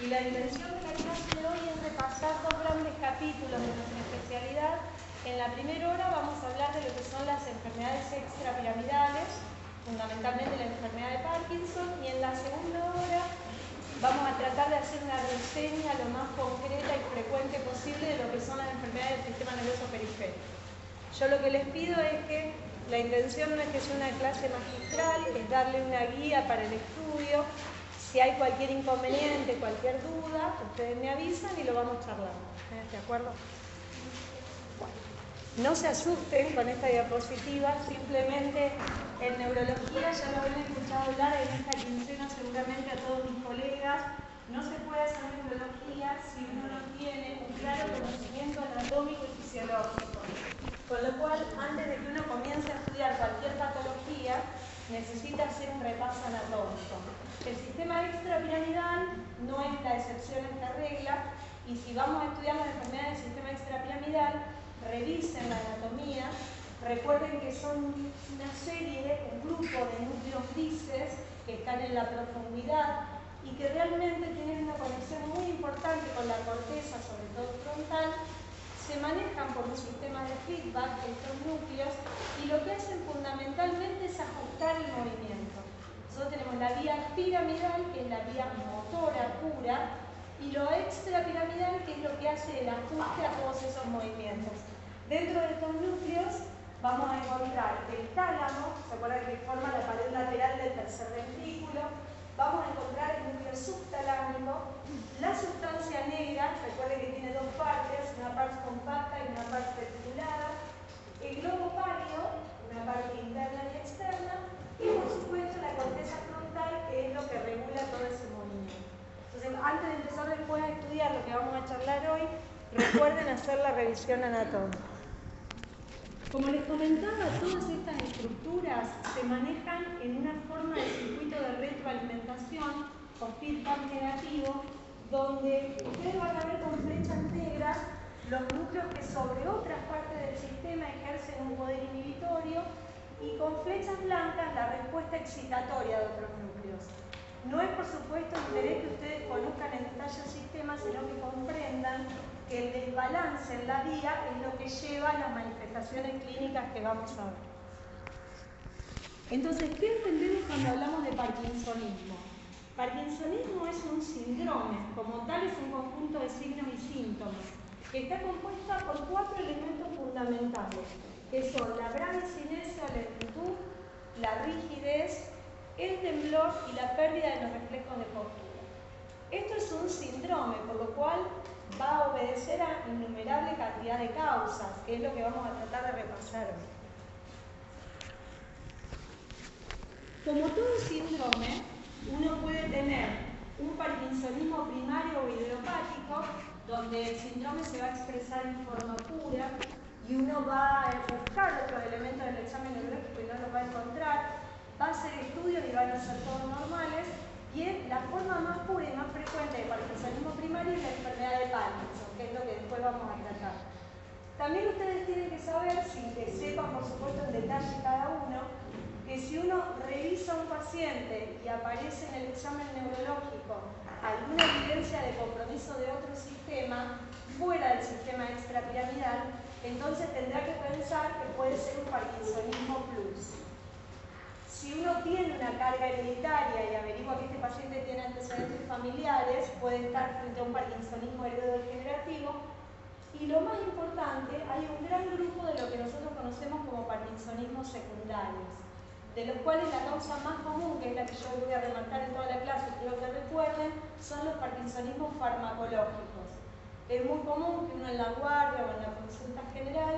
Y la intención de la clase de hoy es repasar dos grandes capítulos de nuestra especialidad. En la primera hora vamos a hablar de lo que son las enfermedades extrapiramidales, fundamentalmente la enfermedad de Parkinson, y en la segunda hora vamos a tratar de hacer una reseña lo más concreta y frecuente posible de lo que son las enfermedades del sistema nervioso periférico. Yo lo que les pido es que la intención no es que sea una clase magistral, es darle una guía para el estudio. Si hay cualquier inconveniente, cualquier duda, ustedes me avisan y lo vamos charlando. ¿De acuerdo? Bueno, no se asusten con esta diapositiva, simplemente en neurología, ya lo habrán escuchado hablar en esta quincena seguramente a todos mis colegas, no se puede hacer neurología si uno no tiene un claro conocimiento anatómico y fisiológico. Con lo cual, antes de que uno comience a estudiar cualquier patología, necesita hacer un repaso anatómico. El sistema extrapiramidal no es la excepción a esta regla, y si vamos a estudiar las enfermedades del sistema extrapiramidal, revisen la anatomía, recuerden que son una serie, un grupo de núcleos grises que están en la profundidad y que realmente tienen una conexión muy importante con la corteza, sobre todo frontal. Se manejan por un sistema de feedback estos núcleos y lo que hacen fundamentalmente es ajustar el movimiento. Nosotros tenemos la vía piramidal, que es la vía motora pura, y lo extrapiramidal, que es lo que hace el ajuste a todos esos movimientos. Dentro de estos núcleos vamos a encontrar el tálamo, ¿se acuerdan que forma la pared lateral del tercer ventrículo? Vamos a encontrar el núcleo subtalámico, la sustancia negra, recuerden que tiene dos partes, una parte compacta y una parte reticulada, el globo pálido, una parte interna y externa, y por supuesto la corteza frontal, que es lo que regula todo ese movimiento. Entonces, antes de empezar después a estudiar lo que vamos a charlar hoy, recuerden hacer la revisión anatómica. Como les comentaba, todas estas estructuras se manejan en una forma de circuito de retroalimentación con feedback negativo, donde ustedes van a ver con flechas negras los núcleos que sobre otras partes del sistema ejercen un poder inhibitorio, y con flechas blancas la respuesta excitatoria de otros núcleos. No es, por supuesto, interés que ustedes conozcan en detalle el sistema, sino que comprendan que el desbalance en la vía es lo que lleva a las manifestaciones clínicas que vamos a ver. Entonces, ¿qué entendemos cuando hablamos de parkinsonismo? Parkinsonismo es un síndrome, como tal es un conjunto de signos y síntomas, que está compuesta por 4 elementos fundamentales, que son la bradicinesia o lentitud, la rigidez, el temblor y la pérdida de los reflejos de postura. Esto es un síndrome, por lo cual va a obedecer a innumerable cantidad de causas, que es lo que vamos a tratar de repasar hoy. Como todo síndrome, uno puede tener un parkinsonismo primario o idiopático, donde el síndrome se va a expresar en forma pura y uno va a buscar otros elementos del examen neurológico y no los va a encontrar, va a hacer estudios y van a ser todos normales, y es la forma más pura y más frecuente de parkinsonismo primario es la enfermedad de Parkinson, que es lo que después vamos a tratar. También ustedes tienen que saber, sin que sepan por supuesto en detalle cada uno, que si uno revisa a un paciente y aparece en el examen neurológico alguna evidencia de compromiso de otro sistema fuera del sistema extrapiramidal, entonces tendrá que pensar que puede ser un parkinsonismo plus. Si uno tiene una carga hereditaria y averigua que este paciente tiene antecedentes familiares, puede estar frente a un parkinsonismo heredodegenerativo. Y lo más importante, hay un gran grupo de lo que nosotros conocemos como parkinsonismos secundarios, de los cuales la causa más común, que es la que yo voy a remarcar en toda la clase, quiero que recuerden, son los parkinsonismos farmacológicos. Es muy común que uno en la guardia o en la consulta general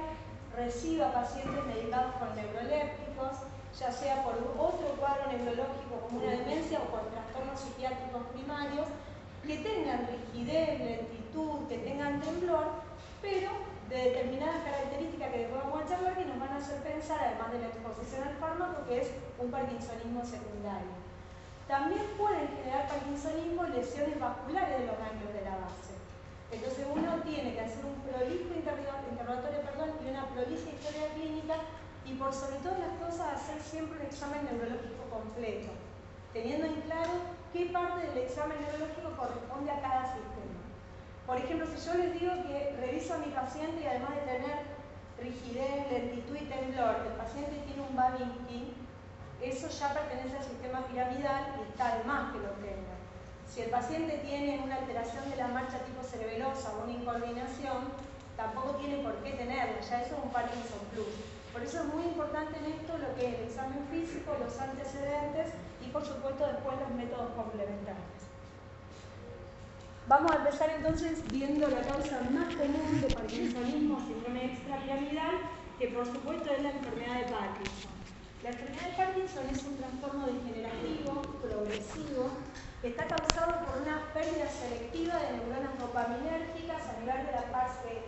reciba pacientes medicados con neurolépticos, ya sea por otro cuadro neurológico como una demencia o por trastornos psiquiátricos primarios, que tengan rigidez, lentitud, que tengan temblor, pero de determinadas características que después vamos a charlar, que nos van a hacer pensar, además de la exposición al fármaco, que es un parkinsonismo secundario. También pueden generar parkinsonismo lesiones vasculares de los ganglios de la base. Entonces uno tiene que hacer un prolijo interrogatorio y una prolija historia clínica, y por sobre todas las cosas hacer siempre un examen neurológico completo, teniendo en claro qué parte del examen neurológico corresponde a cada Por ejemplo, si yo les digo que reviso a mi paciente y además de tener rigidez, lentitud y temblor, el paciente tiene un Babinski, eso ya pertenece al sistema piramidal y está de más que lo tenga. Si el paciente tiene una alteración de la marcha tipo cerebelosa o una incoordinación, tampoco tiene por qué tenerla, ya eso es un Parkinson Plus. Por eso es muy importante en esto lo que es el examen físico, los antecedentes y por supuesto después los métodos complementarios. Vamos a empezar entonces viendo la causa más común de parkinsonismo, síndrome extrapiramidal, que por supuesto es la enfermedad de Parkinson. La enfermedad de Parkinson es un trastorno degenerativo, progresivo, que está causado por una pérdida selectiva de neuronas dopaminérgicas a nivel de la parte,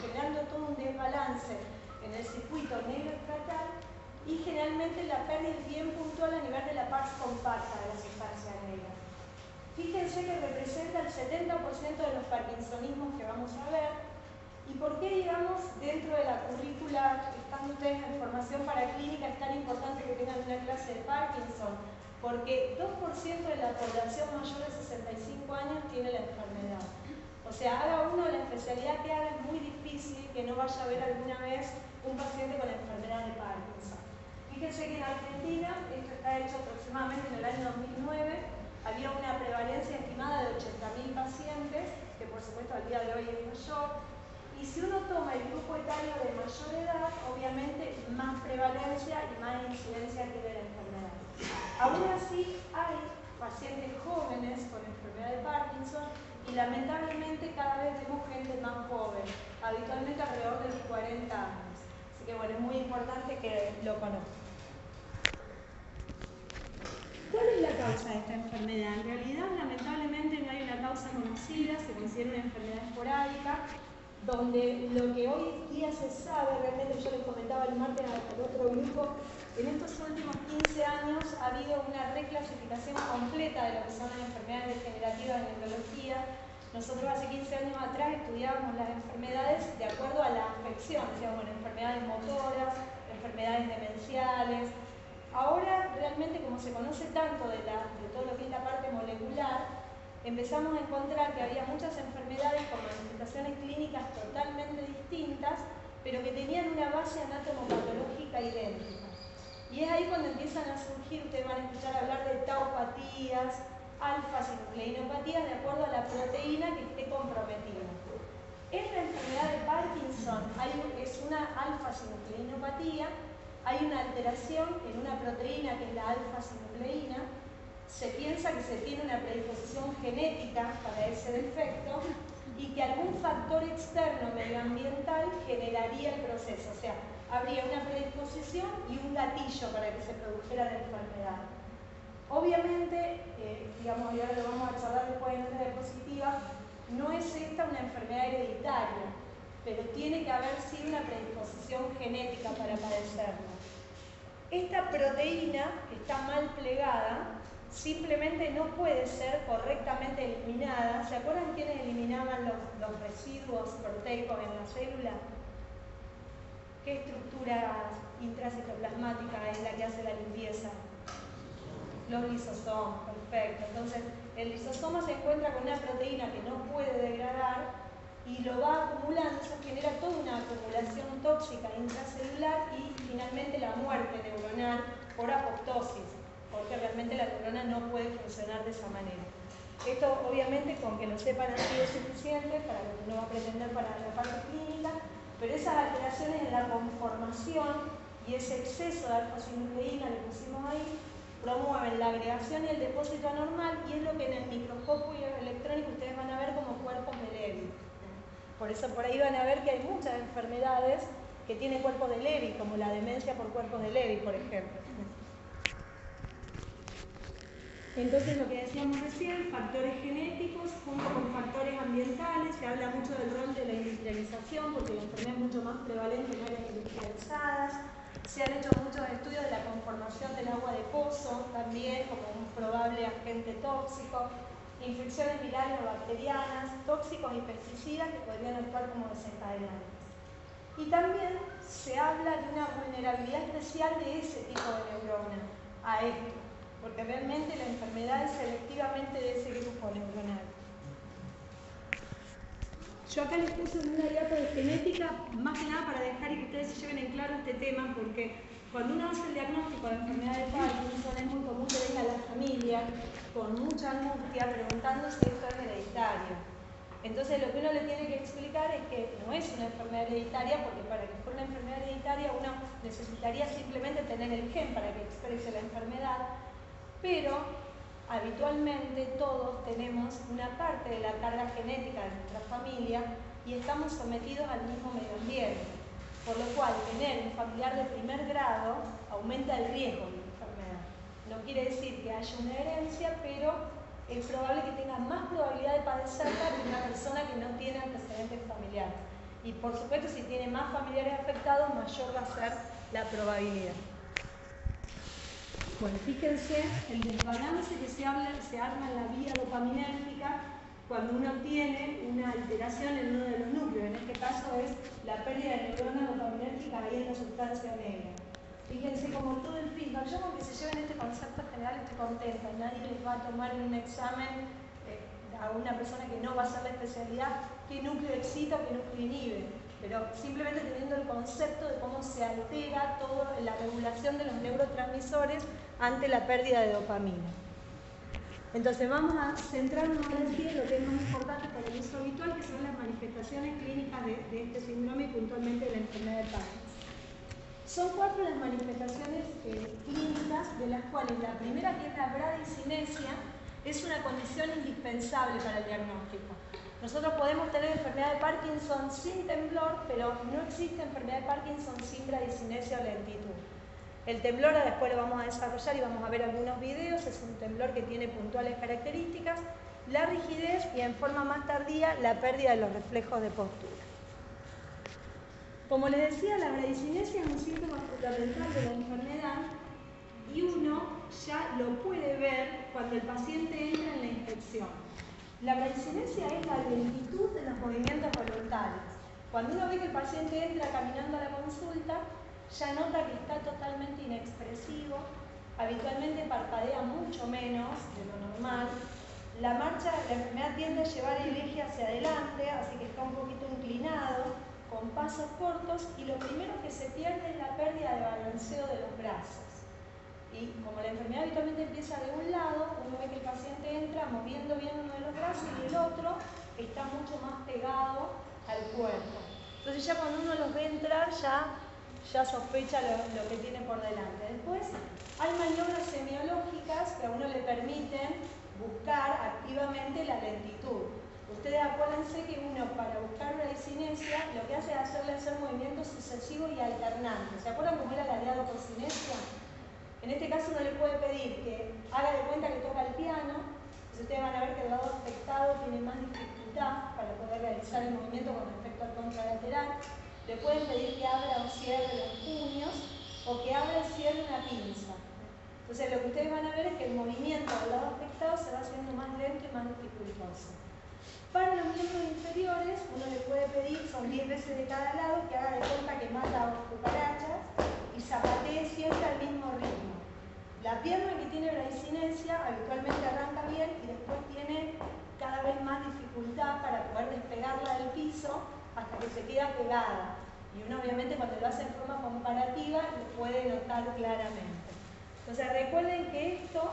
generando todo un desbalance en el circuito negro-estratal y generalmente la pérdida es bien puntual a nivel de la parte compacta de la sustancia negra. Fíjense que representa el 70% de los parkinsonismos que vamos a ver. ¿Y por qué, digamos, dentro de la currícula, estando ustedes en formación paraclínica, es tan importante que tengan una clase de Parkinson? Porque 2% de la población mayor de 65 años tiene la enfermedad. O sea, haga uno la especialidad que haga, es muy difícil que no vaya a ver alguna vez un paciente con la enfermedad de Parkinson. Fíjense que en Argentina, esto está hecho aproximadamente en el año 2009, había una prevalencia estimada de 80.000 pacientes, que por supuesto al día de hoy es mayor. Y si uno toma el grupo etario de mayor edad, obviamente más prevalencia y más incidencia tiene la enfermedad. Aún así, hay pacientes jóvenes con enfermedad de Parkinson y lamentablemente cada vez vemos gente más joven, habitualmente alrededor de los 40 años. Así que bueno, es muy importante que lo conozcan. ¿Cuál es la causa de esta enfermedad? En realidad, lamentablemente, no hay una causa conocida, se considera una enfermedad esporádica, donde lo que hoy día se sabe, realmente yo les comentaba el martes al otro grupo, en estos últimos 15 años ha habido una reclasificación completa de lo que son las enfermedades degenerativas en neurología. Nosotros hace 15 años atrás estudiábamos las enfermedades de acuerdo a la afección, digamos, enfermedades motoras, enfermedades demenciales. Ahora, realmente, como se conoce tanto de todo lo que es la parte molecular, empezamos a encontrar que había muchas enfermedades con manifestaciones clínicas totalmente distintas, pero que tenían una base anatomopatológica idéntica. Y es ahí cuando empiezan a surgir, ustedes van a escuchar hablar de taupatías, alfa-sinucleinopatías, de acuerdo a la proteína que esté comprometida. En la enfermedad de Parkinson es una alfa-sinucleinopatía. Hay una alteración en una proteína que es la alfa-sinucleína. Se piensa que se tiene una predisposición genética para ese defecto y que algún factor externo medioambiental generaría el proceso. O sea, habría una predisposición y un gatillo para que se produjera la enfermedad. Obviamente, digamos, y ahora lo vamos a charlar después en otra diapositiva, no es esta una enfermedad hereditaria, pero tiene que haber sí una predisposición genética para padecerla. Esta proteína, que está mal plegada, simplemente no puede ser correctamente eliminada. ¿Se acuerdan quiénes eliminaban los residuos proteicos en la célula? ¿Qué estructura intracitoplasmática es la que hace la limpieza? Los lisosomas, perfecto. Entonces, el lisosoma se encuentra con una proteína que no puede degradar y lo va acumulando, eso genera toda una acumulación tóxica intracelular y finalmente la muerte neuronal por apoptosis, porque realmente la neurona no puede funcionar de esa manera. Esto obviamente con que lo sepan así es suficiente para lo que uno va a pretender para la parte clínica, pero esas alteraciones en la conformación y ese exceso de alfa-sinucleína que pusimos ahí promueven la agregación y el depósito anormal y es lo que en el microscopio electrónico ustedes van a ver como cuerpos de Levy. Por eso por ahí van a ver que hay muchas enfermedades que tienen cuerpos de Levy, como la demencia por cuerpos de Levy, por ejemplo. Entonces, lo que decíamos recién, factores genéticos junto con factores ambientales, se habla mucho del rol de la industrialización, porque la enfermedad es mucho más prevalente en áreas industrializadas. Se han hecho muchos estudios de la conformación del agua de pozo, también como un probable agente tóxico, infecciones virales o bacterianas, tóxicos y pesticidas que podrían actuar como desencadenantes. Y también se habla de una vulnerabilidad especial de ese tipo de neurona a esto, porque realmente la enfermedad es selectivamente de ese grupo neuronal. Yo acá les puse una diapo de genética, más que nada para dejar y que ustedes se lleven en claro este tema, porque cuando uno hace el diagnóstico de enfermedad de Parkinson es muy común que venga la familia con mucha angustia preguntando si esto es hereditario. Entonces lo que uno le tiene que explicar es que no es una enfermedad hereditaria, porque para que fuera una enfermedad hereditaria uno necesitaría simplemente tener el gen para que exprese la enfermedad, pero habitualmente todos tenemos una parte de la carga genética de nuestra familia y estamos sometidos al mismo medio ambiente, por lo cual tener un familiar de primer grado aumenta el riesgo de la enfermedad. No quiere decir que haya una herencia, pero es probable que tenga más probabilidad de padecerla que una persona que no tiene antecedentes familiares. Y por supuesto, si tiene más familiares afectados, mayor va a ser la probabilidad. Bueno, fíjense el desbalance que se arma en la vía dopaminérgica cuando uno tiene una alteración en uno de los núcleos. En este caso es la pérdida de neurona dopaminérgica ahí en la sustancia negra. Fíjense como todo el feedback. Yo con que se lleven este concepto general estoy contenta. Nadie les va a tomar en un examen a una persona que no va a hacer la especialidad qué núcleo excita o qué núcleo inhibe. Pero simplemente teniendo el concepto de cómo se altera toda la regulación de los neurotransmisores ante la pérdida de dopamina. Entonces vamos a centrarnos ahora sí en lo que es más importante para el uso habitual, que son las manifestaciones clínicas de este síndrome y puntualmente de la enfermedad de Parkinson. Son 4 las manifestaciones clínicas, de las cuales la primera, que es la bradicinesia, es una condición indispensable para el diagnóstico. Nosotros podemos tener enfermedad de Parkinson sin temblor, pero no existe enfermedad de Parkinson sin bradicinesia o lentitud. El temblor, después lo vamos a desarrollar y vamos a ver algunos videos, es un temblor que tiene puntuales características, la rigidez y en forma más tardía la pérdida de los reflejos de postura. Como les decía, la bradicinesia es un síntoma fundamental de la enfermedad y uno ya lo puede ver cuando el paciente entra en la inspección. La bradicinesia es la lentitud de los movimientos voluntarios. Cuando uno ve que el paciente entra caminando a la consulta, ya nota que está totalmente inexpresivo, habitualmente parpadea mucho menos de lo normal. La enfermedad tiende a llevar el eje hacia adelante, así que está un poquito inclinado, con pasos cortos, y lo primero que se pierde es la pérdida de balanceo de los brazos. Y como la enfermedad habitualmente empieza de un lado, uno ve que el paciente entra moviendo bien uno de los brazos y el otro está mucho más pegado al cuerpo. Entonces ya cuando uno los ve entrar, ya sospecha lo que tiene por delante. Después hay maniobras semiológicas que a uno le permiten buscar activamente la lentitud. Ustedes acuérdense que uno, para buscar bradicinesia, lo que hace es hacerle hacer movimientos sucesivos y alternantes. ¿Se acuerdan cómo era la diadococinesia? En este caso uno le puede pedir que haga de cuenta que toca el piano. Entonces ustedes van a ver que el lado afectado tiene más dificultad para poder realizar el movimiento con respecto al contralateral. Le pueden pedir que abra o cierre los puños o que abra y cierre una pinza. Entonces lo que ustedes van a ver es que el movimiento del lado afectado se va haciendo más lento y más dificultoso. Para los miembros inferiores, uno le puede pedir, son 10 veces de cada lado, que haga de cuenta que mata cucarachas y zapatee siempre al mismo ritmo. La pierna que tiene bradicinesia habitualmente arranca bien y después tiene cada vez más dificultad para poder despegarla del piso hasta que se queda pegada. Y uno obviamente cuando lo hace en forma comparativa lo puede notar claramente. Entonces recuerden que esto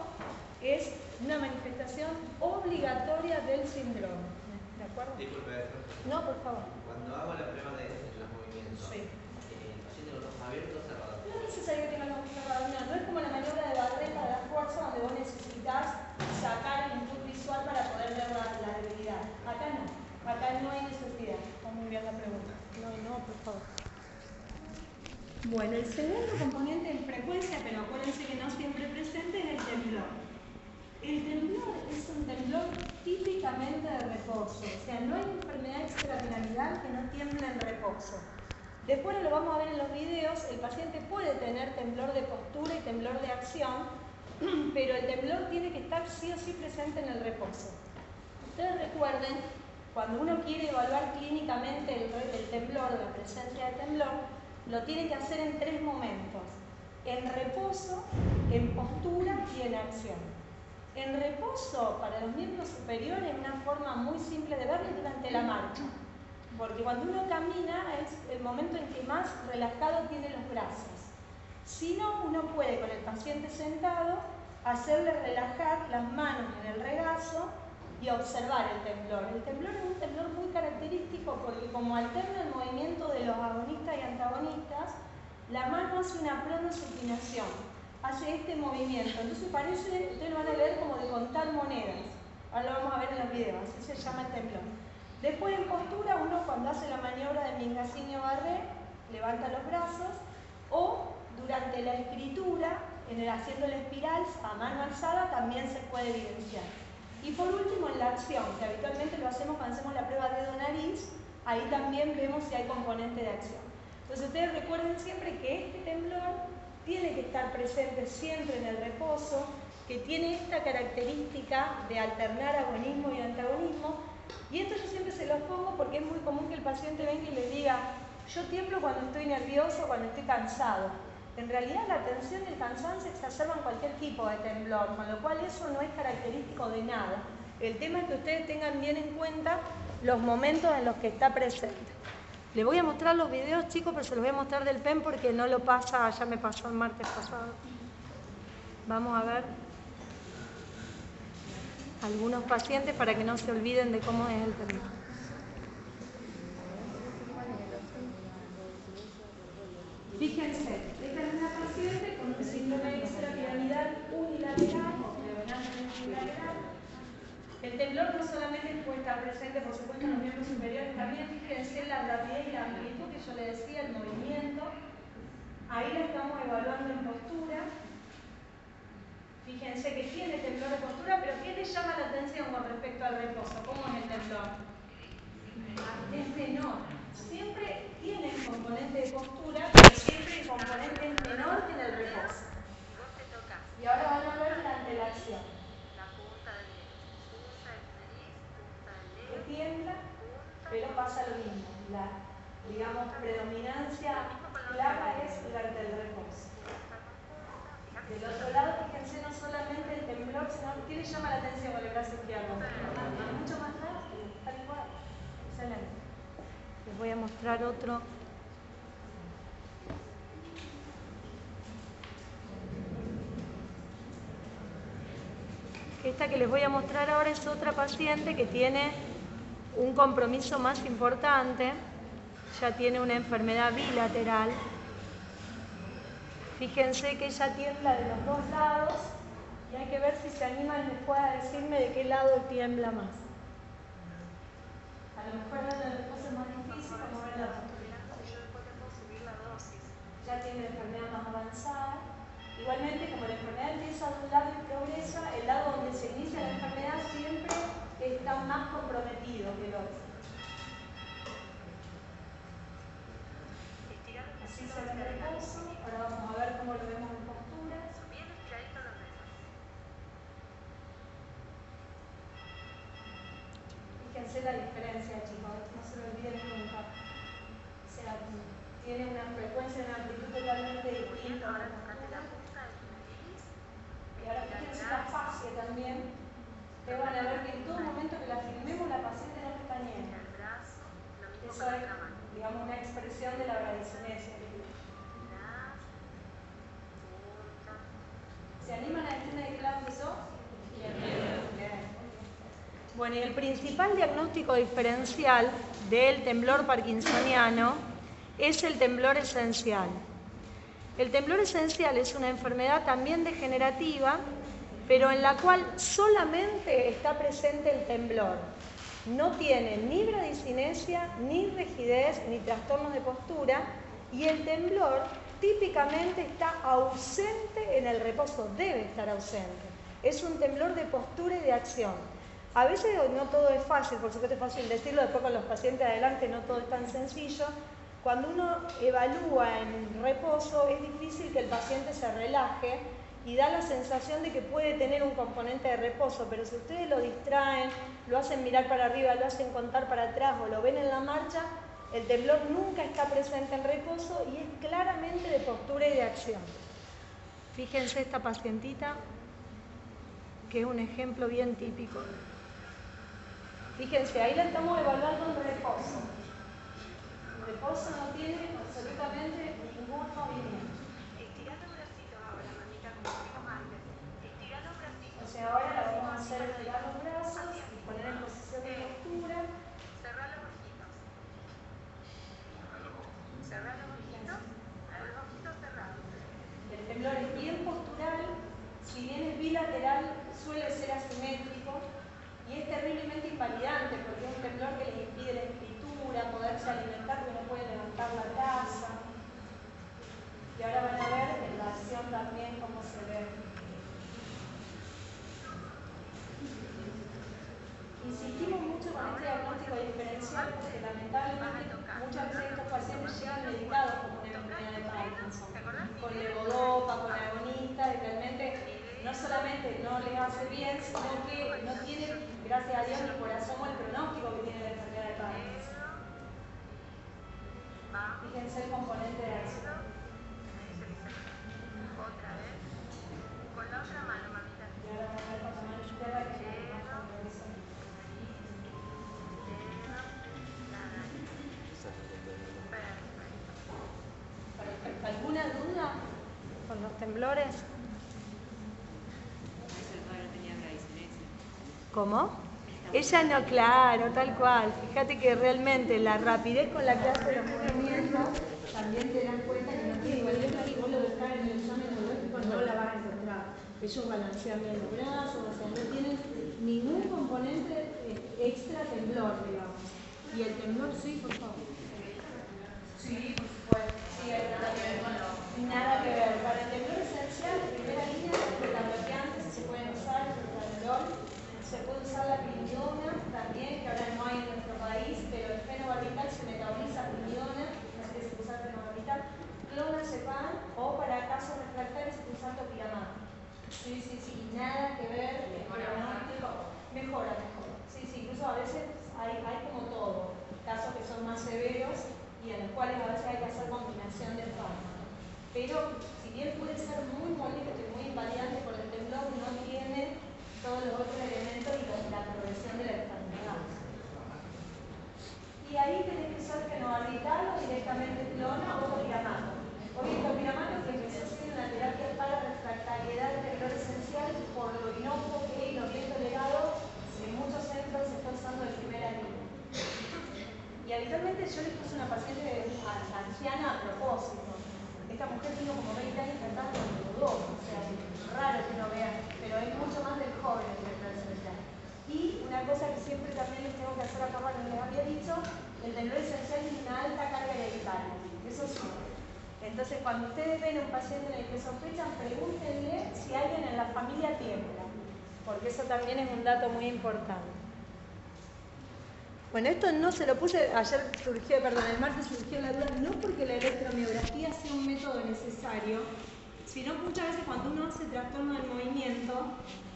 es una manifestación obligatoria del síndrome. ¿De acuerdo? Disculpe. No, por favor. Cuando hago la prueba de los movimientos, sí. ¿el paciente con los ojos abiertos o cerrados? No es necesario que tenga los ojos cerrados, no es como la maniobra de Barreta de la fuerza donde vos necesitas sacar el input visual para poder ver la debilidad. Acá no, acá no hay necesidad. Está muy bien la pregunta. No, por favor. Bueno, el segundo componente en frecuencia, pero acuérdense que no siempre presente, es el temblor. El temblor es un temblor típicamente de reposo, o sea, no hay enfermedad extrapiramidal que no tiemble en reposo. Después lo vamos a ver en los videos, el paciente puede tener temblor de postura y temblor de acción, pero el temblor tiene que estar sí o sí presente en el reposo. Ustedes recuerden, cuando uno quiere evaluar clínicamente el temblor, la presencia de temblor, lo tiene que hacer en 3 momentos: en reposo, en postura y en acción. En reposo, para los miembros superiores, una forma muy simple de verlo es durante la marcha. porque cuando uno camina es el momento en que más relajado tiene los brazos. Si no, uno puede con el paciente sentado hacerle relajar las manos en el regazo y observar el temblor. El temblor es un temblor muy característico porque como alterna el movimiento de los agonistas y antagonistas, la mano hace una pronosupinación, hace este movimiento. Entonces parece, ustedes lo van a ver como de contar monedas. Ahora lo vamos a ver en los videos, así se llama el temblor. Después en postura, uno cuando hace la maniobra de Mingasinho-Barré, levanta los brazos, o durante la escritura, haciendo la espiral a mano alzada, también se puede evidenciar. Y por último, en la acción, que habitualmente lo hacemos cuando hacemos la prueba dedo-nariz, ahí también vemos si hay componente de acción. Entonces ustedes recuerden siempre que este temblor tiene que estar presente siempre en el reposo, que tiene esta característica de alternar agonismo y antagonismo. Y esto yo siempre se los pongo porque es muy común que el paciente venga y les diga: yo tiemblo cuando estoy nervioso, cuando estoy cansado. En realidad la tensión y el cansancio exacerban cualquier tipo de temblor, con lo cual eso no es característico de nada. El tema es que ustedes tengan bien en cuenta los momentos en los que está presente. Les voy a mostrar los videos, chicos, pero se los voy a mostrar del PEN porque no lo pasa, ya me pasó el martes pasado. Vamos a ver algunos pacientes para que no se olviden de cómo es el temblor. Fíjense, esta es una paciente con un síndrome extrapiramidal unilateral o predominantemente unilateral. El temblor no solamente puede estar presente, por supuesto, en los miembros superiores, también fíjense la rapidez y la amplitud que yo le decía, el movimiento. Ahí la estamos evaluando en postura. Fíjense que tiene temblor de postura, pero ¿qué le llama la atención con respecto al reposo? ¿Cómo es el temblor? Es menor. Siempre tiene el componente de postura, pero siempre el componente es menor que en el reposo. Y ahora van a ver la antelación. Que tiembla, pero pasa lo mismo. La, digamos, predominancia clara es durante el reposo. Del otro lado, fíjense, no solamente el temblor, sino ¿qué le llama la atención con el brazo izquierdo? Mucho más rápido, tal cual. Excelente. Les voy a mostrar otro. Esta que les voy a mostrar ahora es otra paciente que tiene un compromiso más importante. Ya tiene una enfermedad bilateral. Fíjense que ella tiembla de los dos lados y hay que ver si se animan después a decirme de qué lado tiembla más. A lo mejor en el reposo es más difícil, como ven la ya tiene la enfermedad más avanzada. Igualmente, como la enfermedad empieza de un lado y progresa, el lado donde se inicia la enfermedad siempre está más comprometido que el otro. Así se ve el reposo. Ahora vamos a ver cómo lo vemos en postura. Fíjense la diferencia, chicos, no se lo olviden nunca. O sea, tiene una frecuencia y una amplitud totalmente distinta. Y ahora fíjense la fascia también. Ustedes van a ver que en todo momento que la filmemos la paciente no pestañea. Eso es, digamos, una expresión de la bradicinesia. ¿Se animan a decirme de qué lado empezó? Bien. Bueno, y el principal diagnóstico diferencial del temblor parkinsoniano es el temblor esencial. El temblor esencial es una enfermedad también degenerativa, pero en la cual solamente está presente el temblor. No tiene ni bradicinesia, ni rigidez, ni trastornos de postura, y el temblor típicamente está ausente en el reposo, debe estar ausente. Es un temblor de postura y de acción. A veces no todo es fácil, por supuesto es fácil decirlo, después con los pacientes adelante no todo es tan sencillo. Cuando uno evalúa en reposo es difícil que el paciente se relaje y da la sensación de que puede tener un componente de reposo, pero si ustedes lo distraen, lo hacen mirar para arriba, lo hacen contar para atrás o lo ven en la marcha, el temblor nunca está presente en reposo y es claramente de postura y de acción. Fíjense esta pacientita, que es un ejemplo bien típico. Fíjense, ahí la estamos evaluando en reposo. Reposo no tiene absolutamente ningún movimiento. Estira los bracitos ahora, mamita, como dijimos antes. Estira los bracitos. O sea, ahora lo vamos a hacer estirar los brazos y poner en posición de postura. Cerrá los ojitos. Cerrá los ojitos. Los ojitos cerrados. El temblor es bien postural, si bien es bilateral, suele ser asimétrico y es terriblemente invalidante porque es un temblor que les impide la escritura, poderse alimentar, porque no puede levantar la taza. Y ahora van a ver en la acción también cómo se ve. Insistimos mucho con este diagnóstico diferencial porque lamentablemente muchas veces estos pacientes llegan medicados como una enfermedad de Parkinson, con levodopa, con agonista, y realmente no solamente no les hace bien, sino que no tienen, gracias a Dios, ni por asomo el pronóstico que tiene la enfermedad de Parkinson. Fíjense el componente de acción. Otra vez. Con la otra mano, mamita. Y ahora vamos a ver con la mano izquierda que es la más favorecida. Perfecto. ¿Alguna duda con los temblores? ¿Cómo? Ella no, claro, tal cual. Fíjate que realmente la rapidez con la que hace los movimientos también te das cuenta que no tiene igual que vos lo buscás en el examen neurológico, no la vas a encontrar. Ellos balancean bien los brazos, o sea, no tienen ningún componente extra temblor, digamos. ¿Y el temblor sí, por favor? Sí, por supuesto. Sí, hay nada que ver con lo... Nada que ver. Para el temblor esencial, en primera línea, los bloqueantes se pueden usar, el tramadol, se puede usar la piridona también, que ahora no hay en nuestro país, pero el fenobarbital se metaboliza piridona, así que se puede usar fenobarbital, clonazepam, o para casos refractarios se puede usar topiramato. Sí, nada que ver, el pronóstico mejora. Sí, incluso a veces hay como todo, casos que son más severos y en los cuales a veces hay que hacer combinación de fármacos. Pero si bien puede ser muy molesto y muy invalidante por el temblor, no tiene todos los otros elementos y la progresión de la enfermedad. Y ahí tenés que usar fenobarbital o directamente clona o topiramato. Hoy el topiramato que empezó a ser una terapia para refractariedad del temblor esencial por lo inocuo que y lo bien tolerado, en muchos centros se está usando de primera línea. Y habitualmente yo le puse una paciente anciana a propósito. Esta mujer tiene como 20 años tratando con los dos, o sea, raro que no vean, pero es mucho más del joven el temblor esencial. Y una cosa que siempre también les tengo que hacer acá, bueno, les había dicho, el temblor esencial tiene una alta carga hereditaria, eso sí. Entonces, cuando ustedes ven a un paciente en el que sospechan, pregúntenle si alguien en la familia tiembla, porque eso también es un dato muy importante. Bueno, esto no se lo puse, el martes surgió la duda, no porque la electromiografía sea un método necesario, sino que muchas veces cuando uno hace trastorno del movimiento,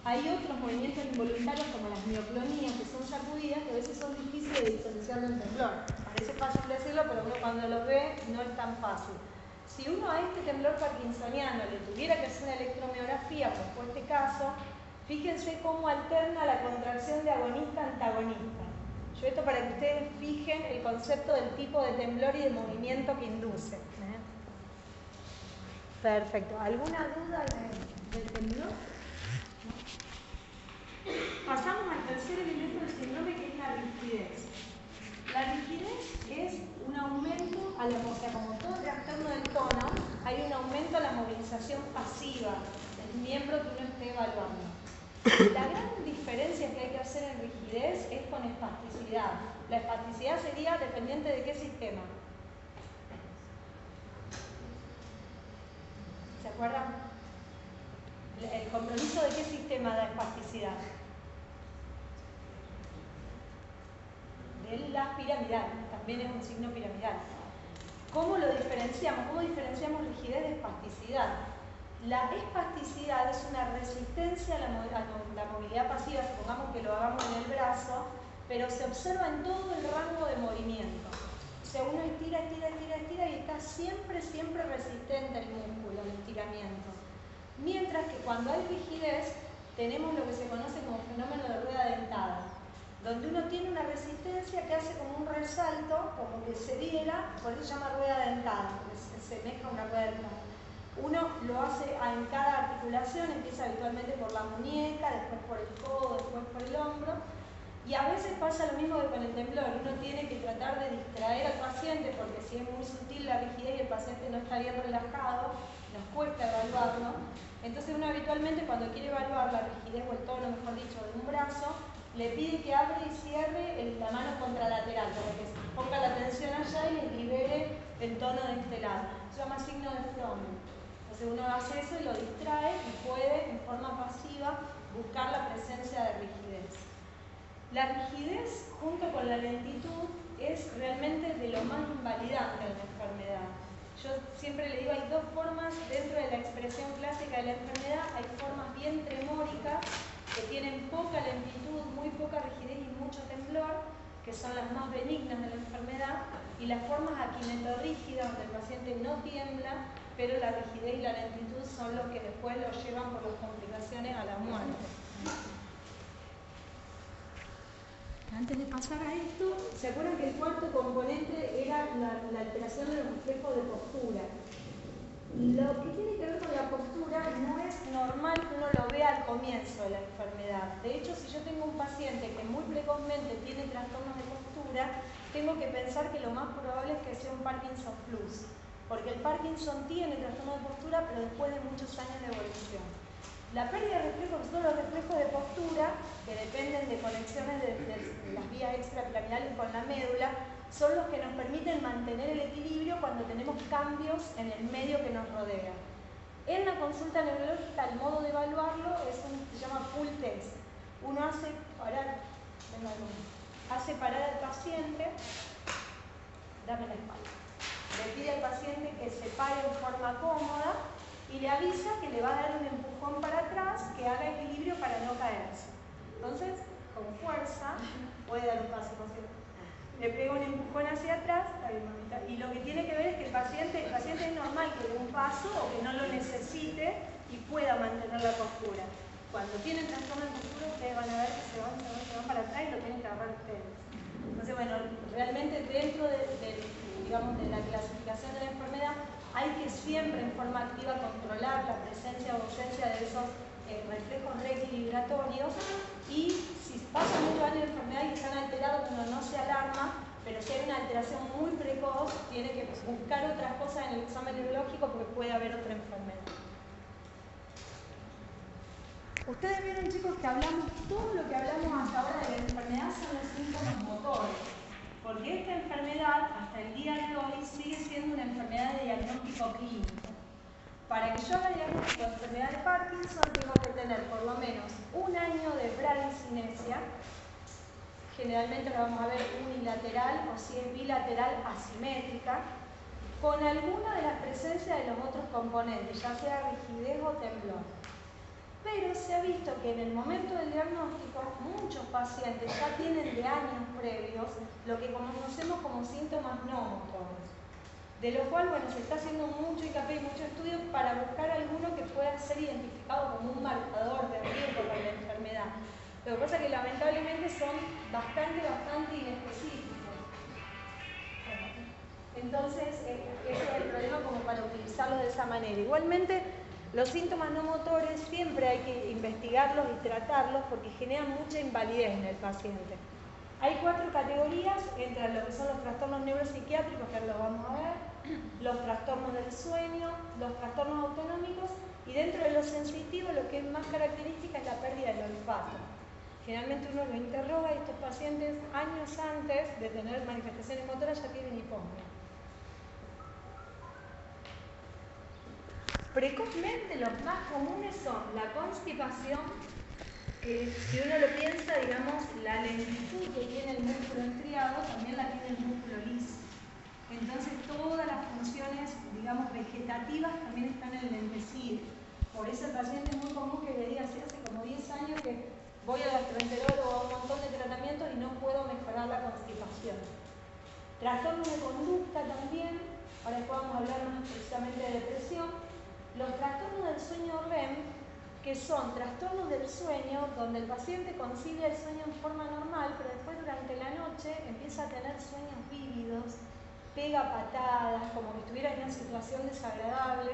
hay otros movimientos involuntarios como las mioclonías, que son sacudidas, que a veces son difíciles de diferenciar del temblor. Parece fácil decirlo, pero uno cuando los ve no es tan fácil. Si uno a este temblor parkinsoniano le tuviera que hacer una electromiografía, como fue este caso, fíjense cómo alterna la contracción de agonista-antagonista. Yo esto para que ustedes fijen el concepto del tipo de temblor y de movimiento que induce. Perfecto. ¿Alguna duda del temblor? Pasamos al tercer elemento del síndrome, que es la rigidez. La rigidez es un aumento, o sea, como todo trastorno del tono, hay un aumento a la movilización pasiva del miembro que uno esté evaluando. La gran diferencia que hay que hacer en rigidez es con espasticidad. La espasticidad sería dependiente de qué sistema. ¿Se acuerdan? ¿El compromiso de qué sistema da espasticidad? De la piramidal, también es un signo piramidal. ¿Cómo lo diferenciamos? ¿Cómo diferenciamos rigidez de espasticidad? La espasticidad es una resistencia a la movilidad pasiva, supongamos que lo hagamos en el brazo, pero se observa en todo el rango de movimiento. O sea, uno estira y está siempre resistente el músculo, el estiramiento. Mientras que cuando hay rigidez, tenemos lo que se conoce como fenómeno de rueda dentada. donde uno tiene una resistencia que hace como un resalto, como que se diera, por eso se llama rueda dentada, porque se semeja a una rueda dentada. Uno lo hace en cada articulación, empieza habitualmente por la muñeca, después por el codo, después por el hombro. Y a veces pasa lo mismo que con el temblor, uno tiene que tratar de distraer al paciente porque si es muy sutil la rigidez y el paciente no está bien relajado, nos cuesta evaluarlo. Entonces uno habitualmente cuando quiere evaluar la rigidez o el tono, mejor dicho, de un brazo, le pide que abra y cierre la mano contralateral para que ponga la tensión allá y le libere el tono de este lado. Se llama signo de Fromm. Entonces uno hace eso y lo distrae y puede en forma pasiva buscar la presencia de rigidez. La rigidez junto con la lentitud es realmente de lo más invalidante de la enfermedad. Yo siempre le digo, hay dos formas dentro de la expresión clásica de la enfermedad, hay formas bien tremóricas que tienen poca lentitud, muy poca rigidez y mucho temblor, que son las más benignas de la enfermedad, y las formas aquinetorrígidas, donde el paciente no tiembla, pero la rigidez y la lentitud son los que después lo llevan por las complicaciones a la muerte. Antes de pasar a esto, ¿se acuerdan que el cuarto componente era la alteración de los reflejos de postura? Lo que tiene que ver con la postura no es normal que uno lo vea al comienzo de la enfermedad. De hecho, si yo tengo un paciente que muy precozmente tiene trastornos de postura, tengo que pensar que lo más probable es que sea un Parkinson Plus. Porque el Parkinson tiene trastorno de postura, pero después de muchos años de evolución. La pérdida de reflejos, son los reflejos de postura, que dependen de conexiones de las vías extrapiramidales con la médula, son los que nos permiten mantener el equilibrio cuando tenemos cambios en el medio que nos rodea. En la consulta neurológica, el modo de evaluarlo se llama full test. Uno hace parar al paciente, dame la espalda. Le pide al paciente que se pare en forma cómoda y le avisa que le va a dar un empujón para atrás que haga equilibrio para no caerse. Entonces, con fuerza, puede dar un paso, le pega un empujón hacia atrás, y lo que tiene que ver es que el paciente es normal que dé un paso o que no lo necesite y pueda mantener la postura. Cuando tienen trastorno de postura, ustedes van a ver que se van para atrás y lo tienen que agarrar ustedes. Entonces, bueno, realmente dentro de la clasificación de la enfermedad, hay que siempre en forma activa controlar la presencia o ausencia de esos reflejos reequilibratorios, y si pasan muchos años de enfermedad y están alterados, uno no se alarma, pero si hay una alteración muy precoz, tiene que buscar otras cosas en el examen neurológico porque puede haber otra enfermedad. Ustedes vieron, chicos, que todo lo que hablamos hasta ahora de la enfermedad son los síntomas motores. Porque esta enfermedad, hasta el día de hoy, sigue siendo una enfermedad de diagnóstico clínico. Para que yo haga diagnóstico de enfermedad de Parkinson, tengo que tener por lo menos un año de bradicinesia. Generalmente lo vamos a ver unilateral o si es bilateral asimétrica, con alguna de las presencias de los otros componentes, ya sea rigidez o temblor. Pero se ha visto que en el momento del diagnóstico muchos pacientes ya tienen de años previos lo que conocemos como síntomas no motores, de lo cual, bueno, se está haciendo mucho hincapié y mucho estudio para buscar alguno que pueda ser identificado como un marcador de riesgo para la enfermedad. Lo que pasa es que lamentablemente son bastante inespecíficos. Entonces, ese es el problema como para utilizarlo de esa manera. Igualmente, los síntomas no motores siempre hay que investigarlos y tratarlos porque generan mucha invalidez en el paciente. Hay 4 categorías, entre lo que son los trastornos neuropsiquiátricos, que ahora lo vamos a ver, los trastornos del sueño, los trastornos autonómicos, y dentro de lo sensitivo lo que es más característica es la pérdida del olfato. Generalmente uno lo interroga y estos pacientes años antes de tener manifestaciones motoras ya tienen hiposmia. Precozmente los más comunes son la constipación, que si uno lo piensa, digamos, la lentitud que tiene el músculo estriado también la tiene el músculo liso. Entonces todas las funciones, digamos, vegetativas también están enlentecidas. Por eso el paciente es muy común que le diga, hace como 10 años que voy al gastroenterólogo a un montón de tratamientos y no puedo mejorar la constipación. Trastornos de conducta también, ahora después vamos a hablar más precisamente de depresión. Los trastornos del sueño REM que son trastornos del sueño, donde el paciente concilia el sueño en forma normal, pero después durante la noche empieza a tener sueños vívidos, pega patadas, como que estuviera en una situación desagradable,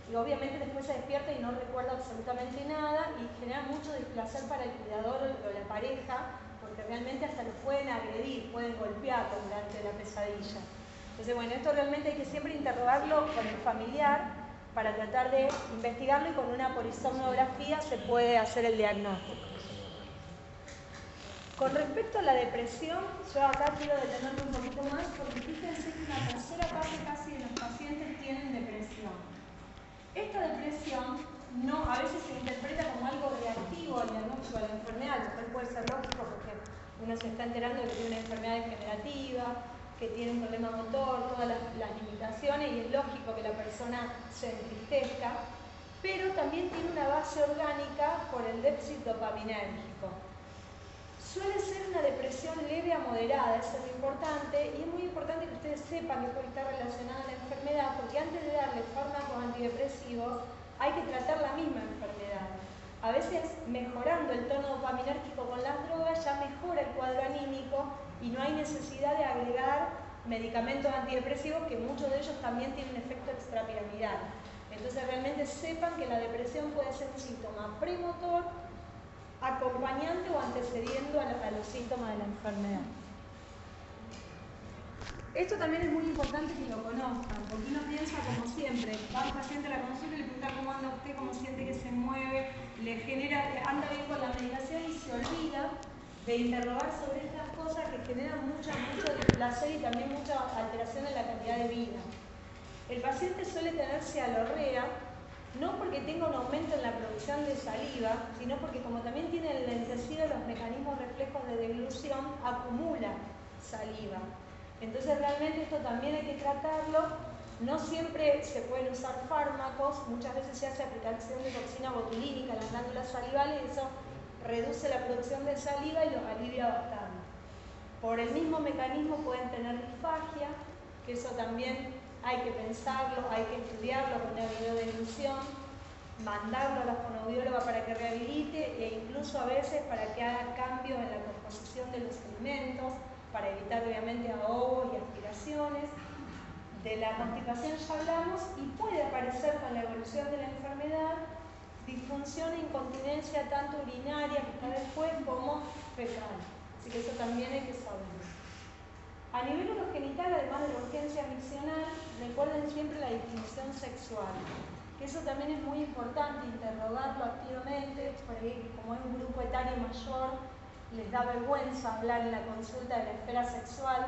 y obviamente después se despierta y no recuerda absolutamente nada y genera mucho displacer para el cuidador o la pareja, porque realmente hasta lo pueden agredir, pueden golpearlo durante la pesadilla. Entonces, bueno, esto realmente hay que siempre interrogarlo con el familiar para tratar de investigarlo, y con una polisomnografía se puede hacer el diagnóstico. Con respecto a la depresión, yo acá quiero detenerme un poquito más, porque fíjense que una tercera parte casi de los pacientes tienen depresión. Esta depresión a veces se interpreta como algo reactivo al diagnóstico de la enfermedad, lo cual puede ser lógico porque uno se está enterando de que tiene una enfermedad degenerativa, que tiene un problema motor, todas las limitaciones, y es lógico que la persona se entristezca, pero también tiene una base orgánica por el déficit dopaminérgico. Suele ser una depresión leve a moderada, eso es lo importante, y es muy importante que ustedes sepan que puede estar relacionada a la enfermedad, porque antes de darle fármacos antidepresivos hay que tratar la misma enfermedad. A veces mejorando el tono dopaminérgico con las drogas ya mejora el cuadro anímico y no hay necesidad de agregar medicamentos antidepresivos, que muchos de ellos también tienen efecto extrapiramidal. Entonces realmente sepan que la depresión puede ser un síntoma premotor, acompañante o antecediendo a los síntomas de la enfermedad. Esto también es muy importante que lo conozcan, porque uno piensa como siempre, va un paciente a la consulta y le pregunta cómo anda usted, cómo siente que se mueve, anda bien con la medicación, y se olvida de interrogar sobre estas cosas que generan mucho displacer y también mucha alteración en la calidad de vida. El paciente suele tener cialorrea, no porque tenga un aumento en la producción de saliva, sino porque como también tiene enlentecido los mecanismos reflejos de deglución, acumula saliva. Entonces realmente esto también hay que tratarlo. No siempre se pueden usar fármacos, muchas veces se hace aplicación de toxina botulínica a las glándulas salivales, y eso reduce la producción de saliva y los alivia bastante. Por el mismo mecanismo pueden tener disfagia, que eso también hay que pensarlo, hay que estudiarlo con una videodeglución, mandarlo a la fonoaudióloga para que rehabilite, e incluso a veces para que haga cambios en la composición de los alimentos, para evitar obviamente ahogos y aspiraciones. De la constipación ya hablamos, y puede aparecer con la evolución de la enfermedad disfunción e incontinencia tanto urinaria, que está después, como fecal. Así que eso también hay que saberlo. A nivel urogenital, además de la urgencia miccional, recuerden siempre la disfunción sexual, que eso también es muy importante, interrogarlo activamente, porque como es un grupo etario mayor, les da vergüenza hablar en la consulta de la esfera sexual,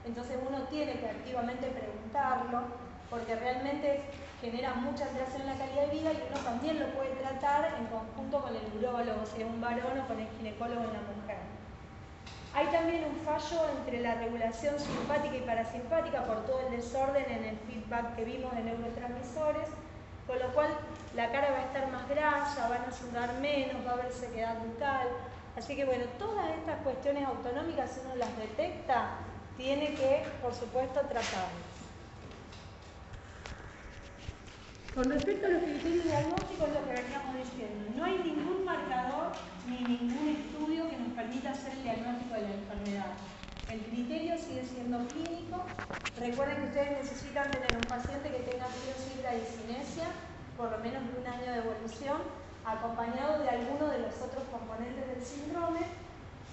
entonces uno tiene que activamente preguntarlo, porque realmente genera mucha alteración en la calidad de vida, y uno también lo puede tratar en conjunto con el urólogo, si es un varón, o con el ginecólogo en la mujer. Hay también un fallo entre la regulación simpática y parasimpática por todo el desorden en el feedback que vimos de neurotransmisores, con lo cual la cara va a estar más grasa, van a sudar menos, va a haber sequedad bucal. Así que bueno, todas estas cuestiones autonómicas, si uno las detecta, tiene que, por supuesto, tratarlas. Con respecto a los criterios diagnósticos, es lo que veníamos diciendo. No hay ningún marcador ni ningún estudio que nos permita hacer el diagnóstico de la enfermedad. El criterio sigue siendo clínico. Recuerden que ustedes necesitan tener un paciente que tenga fibra y cinesia, por lo menos de un año de evolución, acompañado de alguno de los otros componentes del síndrome.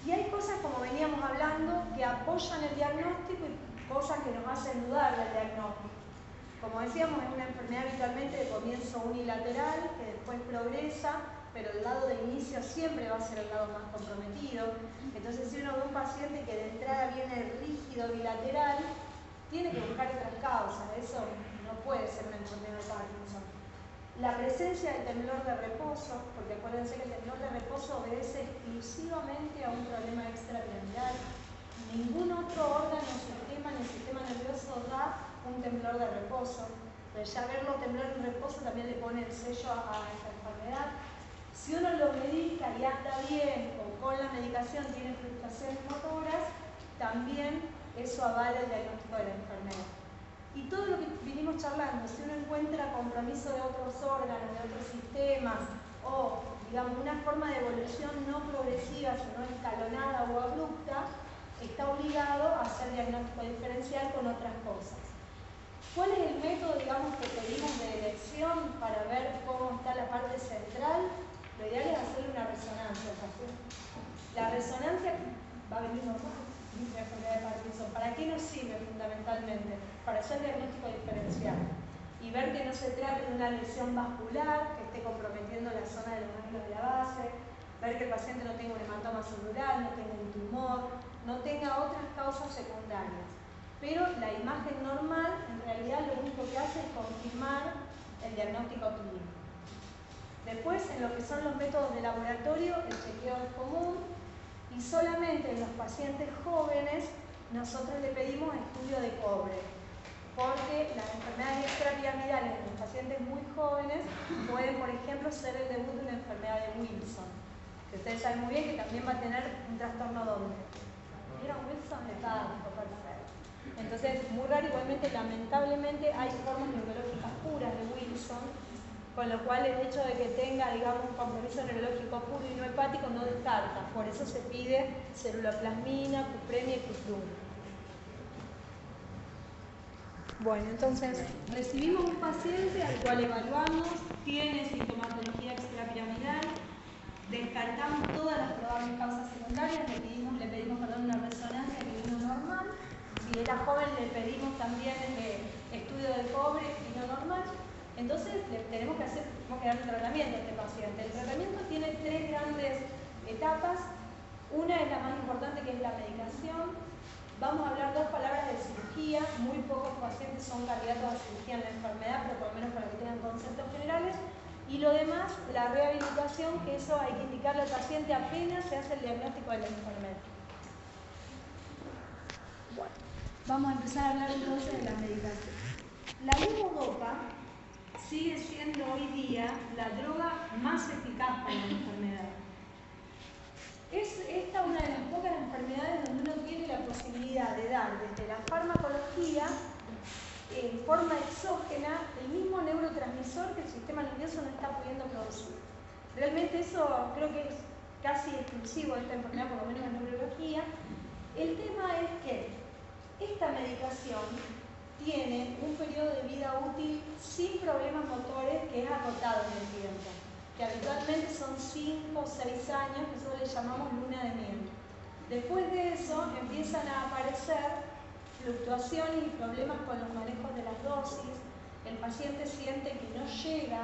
Y hay cosas, como veníamos hablando, que apoyan el diagnóstico y cosas que nos hacen dudar del diagnóstico. Como decíamos, es una enfermedad habitualmente de comienzo unilateral, que después progresa, pero el lado de inicio siempre va a ser el lado más comprometido. Entonces, si uno ve un paciente que de entrada viene rígido, bilateral, tiene que buscar otras causas. Eso no puede ser una enfermedad de Parkinson. La presencia del temblor de reposo, porque acuérdense que el temblor de reposo obedece exclusivamente a un problema extrapiramidal. Ningún otro órgano o sistema ni el sistema nervioso da un temblor de reposo. Pues ya verlo temblar en reposo también le pone el sello a esta enfermedad. Si uno lo medica y anda bien, o con la medicación tiene fluctuaciones motoras, también eso avala el diagnóstico de la enfermedad. Y todo lo que vinimos charlando, si uno encuentra compromiso de otros órganos, de otros sistemas, o, digamos, una forma de evolución no progresiva, sino escalonada o abrupta, está obligado a hacer diagnóstico diferencial con otras cosas. ¿Cuál es el método, digamos, que pedimos de elección para ver cómo está la parte central? Lo ideal es hacerle una resonancia al paciente. La resonancia va a venir normal, la enfermedad de Parkinson. ¿Para qué nos sirve fundamentalmente? Para hacer diagnóstico diferencial y ver que no se trate de una lesión vascular que esté comprometiendo la zona de los ganglios de la base, ver que el paciente no tenga un hematoma celular, no tenga un tumor, no tenga otras causas secundarias. Pero la imagen normal, en realidad, lo único que hace es confirmar el diagnóstico clínico. Después, en lo que son los métodos de laboratorio, el chequeo es común y solamente en los pacientes jóvenes nosotros le pedimos estudio de cobre, porque las enfermedades extrapiramidales en los pacientes muy jóvenes pueden, por ejemplo, ser el debut de una enfermedad de Wilson, que ustedes saben muy bien que también va a tener un trastorno doble. ¿Vieron Wilson? Hepático, perfecto. Entonces, muy raro, igualmente, lamentablemente, hay formas neurológicas puras de Wilson, con lo cual el hecho de que tenga, digamos, un compromiso neurológico puro y no hepático no descarta. Por eso se pide ceruloplasmina, cupremia y cupruna. Bueno, entonces, recibimos un paciente al cual evaluamos, tiene sintomatología extrapiramidal, descartamos todas las probables causas secundarias, le pedimos una resonancia que vino normal. Si era joven le pedimos también estudio de cobre que vino normal. Entonces tenemos que dar un tratamiento a este paciente. El tratamiento tiene tres grandes etapas. Una es la más importante, que es la medicación. Vamos a hablar dos palabras de cirugía. Muy pocos pacientes son candidatos a cirugía en la enfermedad, pero por lo menos para que tengan conceptos generales. Y lo demás, la rehabilitación, que eso hay que indicarle al paciente apenas se hace el diagnóstico de la enfermedad. Bueno, vamos a empezar a hablar entonces de la medicación. La levodopa sigue siendo hoy día la droga más eficaz para la enfermedad. Es esta una de las pocas enfermedades donde uno tiene la posibilidad de dar desde la farmacología en forma exógena el mismo neurotransmisor que el sistema nervioso no está pudiendo producir. Realmente eso creo que es casi exclusivo de esta enfermedad, por lo menos en neurología. El tema es que esta medicación tiene un periodo de vida útil sin problemas motores que es acotado en el tiempo, que habitualmente son 5 o 6 años, que nosotros le llamamos luna de miel. Después de eso empiezan a aparecer fluctuaciones y problemas con los manejos de las dosis. El paciente siente que no llega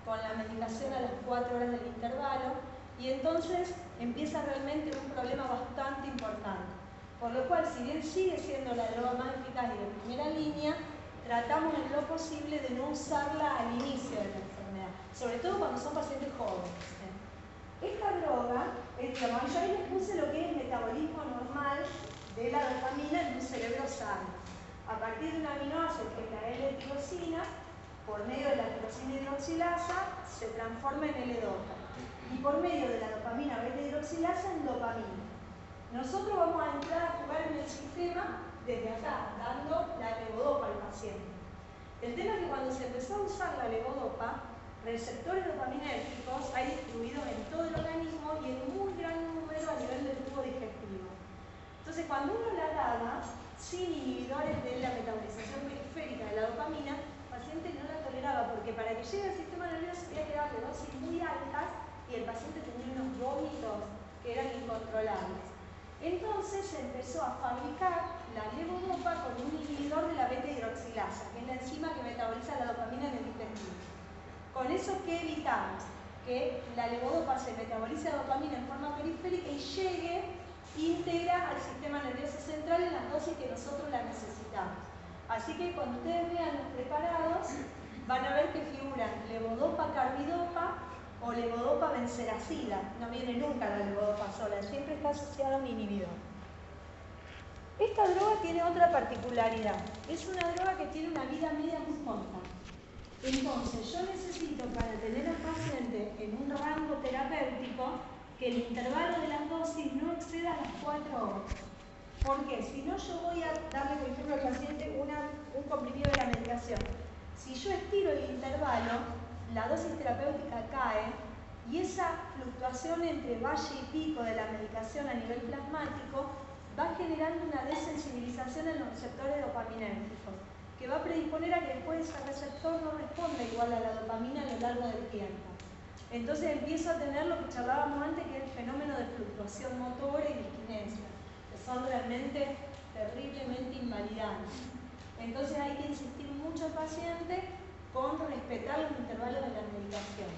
con la medicación a las 4 horas del intervalo y entonces empieza realmente un problema bastante importante. Por lo cual, si bien sigue siendo la droga más eficaz y de primera línea, tratamos en lo posible de no usarla al inicio de la enfermedad, sobre todo cuando son pacientes jóvenes. Esta droga, yo ahí les puse lo que es el metabolismo normal de la dopamina en un cerebro sano. A partir de un aminoácido que es la L-tirosina, por medio de la tirosina hidroxilasa, se transforma en L-dopa. Y por medio de la dopamina beta-hidroxilasa en dopamina. Nosotros vamos a entrar a jugar en el sistema desde acá, dando la levodopa al paciente. El tema es que cuando se empezó a usar la levodopa, receptores dopaminérgicos hay distribuidos en todo el organismo y en muy gran número a nivel del tubo digestivo. Entonces, cuando uno la daba, sin inhibidores de la metabolización periférica de la dopamina, el paciente no la toleraba, porque para que llegue al sistema nervioso tenía que darle dosis muy altas y el paciente tenía unos vómitos que eran incontrolables. Entonces se empezó a fabricar la levodopa con un inhibidor de la beta-hidroxilasa, que es la enzima que metaboliza la dopamina en el intestino. Con eso, ¿qué evitamos? Que la levodopa se metabolice la dopamina en forma periférica y llegue íntegra al sistema nervioso central en las dosis que nosotros la necesitamos. Así que cuando ustedes vean los preparados, van a ver que figuran levodopa carbidopa o levodopa benseracila. No viene nunca la levodopa sola, siempre está asociada a un inhibidor. Esta droga tiene otra particularidad. Es una droga que tiene una vida media muy corta. Entonces, yo necesito para tener al paciente en un rango terapéutico que el intervalo de las dosis no exceda las 4 horas. ¿Por qué? Si no, yo voy a darle, por ejemplo, al paciente un comprimido de la medicación. Si yo estiro el intervalo, la dosis terapéutica cae Y esa fluctuación entre valle y pico de la medicación a nivel plasmático va generando una desensibilización en los receptores dopaminérgicos, que va a predisponer a que después ese receptor no responda igual a la dopamina a lo largo del tiempo. Entonces empiezo a tener lo que charlábamos antes, que es el fenómeno de fluctuación motora y disquinesia, que son realmente terriblemente invalidantes. Entonces hay que insistir mucho al paciente con respetar los intervalos de la medicación.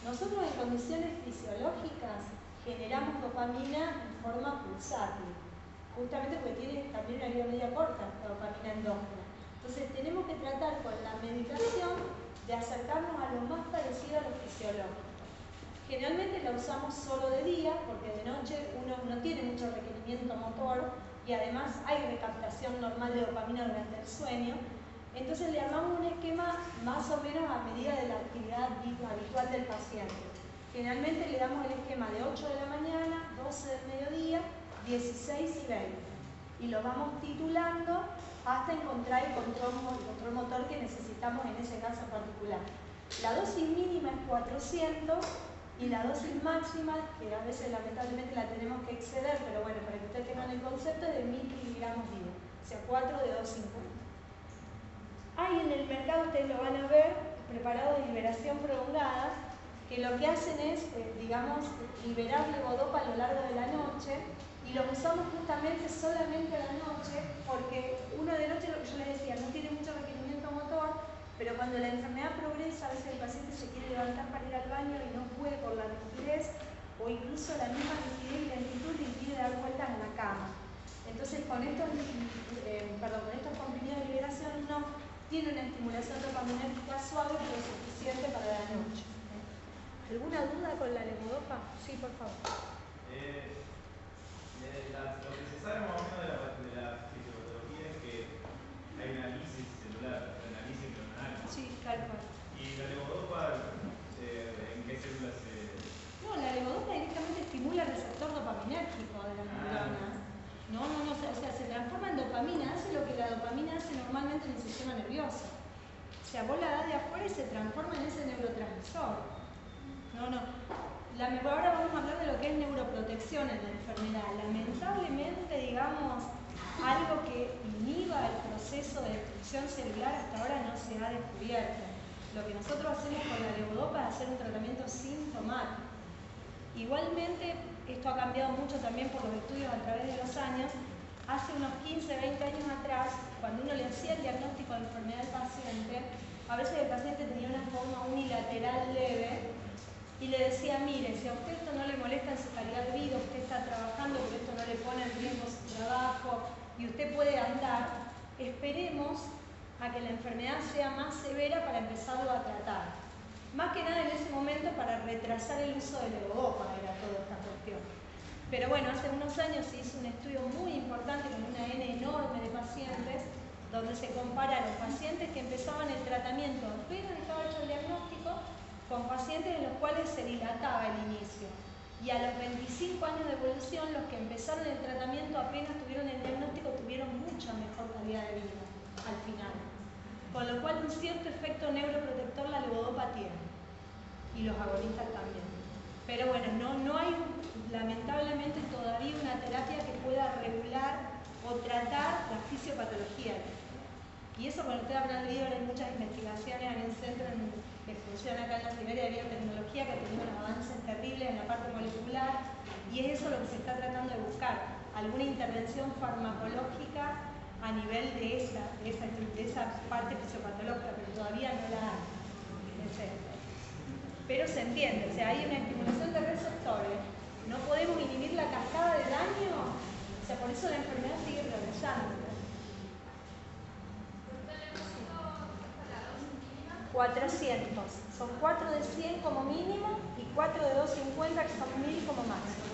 Nosotros en condiciones fisiológicas generamos dopamina en forma pulsátil, justamente porque tiene también una vida media corta la dopamina endógena. Entonces tenemos que tratar con la medicación de acercarnos a lo más parecido a lo fisiológico. Generalmente la usamos solo de día, porque de noche uno no tiene mucho requerimiento motor y además hay recaptación normal de dopamina durante el sueño. Entonces le armamos un esquema más o menos a medida de la actividad habitual del paciente. Generalmente le damos el esquema de 8 de la mañana, 12 del mediodía, 16 y 20. Y lo vamos titulando hasta encontrar el control motor que necesitamos en ese caso particular. La dosis mínima es 400 y la dosis máxima, que a veces lamentablemente la tenemos que exceder, pero bueno, para que ustedes tengan el concepto, es de 1000 miligramos día, o sea 4 de 250. Hay en el mercado, ustedes lo van a ver, preparados de liberación prolongada, que lo que hacen es, digamos, liberar levodopa a lo largo de la noche, y lo usamos justamente solamente a la noche, porque uno de noche, lo que yo les decía, no tiene mucho requerimiento motor, pero cuando la enfermedad progresa, a veces el paciente se quiere levantar para ir al baño y no puede por la rigidez, o incluso la misma rigidez y lentitud le impide dar vueltas en la cama. Entonces, con estos comprimidos de liberación, uno tiene una estimulación dopaminérgica suave, pero suficiente para la noche. ¿Alguna duda con la levodopa? Sí, por favor. Lo que se sabe más o menos de la fisiopatología es que hay una lisis celular, una lisis neuronal. Sí, tal cual. ¿Y la levodopa en qué células se...? No, la levodopa directamente estimula el receptor dopaminérgico de la neurona. No, o sea, se transforma en dopamina, hace lo que la dopamina hace normalmente en el sistema nervioso. O sea, vos la das de afuera y se transforma en ese neurotransmisor. Ahora vamos a hablar de lo que es neuroprotección en la enfermedad. Lamentablemente, digamos, algo que inhiba el proceso de destrucción celular hasta ahora no se ha descubierto. Lo que nosotros hacemos con la levodopa es hacer un tratamiento sintomático. Igualmente, esto ha cambiado mucho también por los estudios a través de los años. Hace unos 15, 20 años atrás, cuando uno le hacía el diagnóstico de enfermedad al paciente, a veces el paciente tenía una forma unilateral leve y le decía, mire, si a usted esto no le molesta en su calidad de vida, usted está trabajando, pero esto no le pone en riesgo su trabajo y usted puede andar, esperemos a que la enfermedad sea más severa para empezarlo a tratar. Más que nada en ese momento para retrasar el uso de levodopa era toda esta cuestión. Pero bueno, hace unos años se hizo un estudio muy importante con una N enorme de pacientes, donde se compara a los pacientes que empezaban el tratamiento apenas estaba hecho el diagnóstico, con pacientes en los cuales se dilataba el inicio. Y a los 25 años de evolución, los que empezaron el tratamiento apenas tuvieron el diagnóstico, tuvieron mucha mejor calidad de vida al final. Con lo cual un cierto efecto neuroprotector la levodopa tiene. Y los agonistas también. Pero bueno, no hay lamentablemente todavía una terapia que pueda regular o tratar la fisiopatología. Y eso, bueno, ustedes habrán leído en muchas investigaciones en el centro que funciona acá en la Siberia de Biotecnología, que ha tenido unos avances terribles en la parte molecular, y es eso lo que se está tratando de buscar, alguna intervención farmacológica a nivel de esa parte fisiopatológica, pero todavía no la hay. Pero se entiende, o sea, hay una estimulación de receptores, no podemos inhibir la cascada de daño, o sea, por eso la enfermedad sigue progresando. 400, son 4 de 100 como mínimo y 4 de 250 que son 1000 como máximo.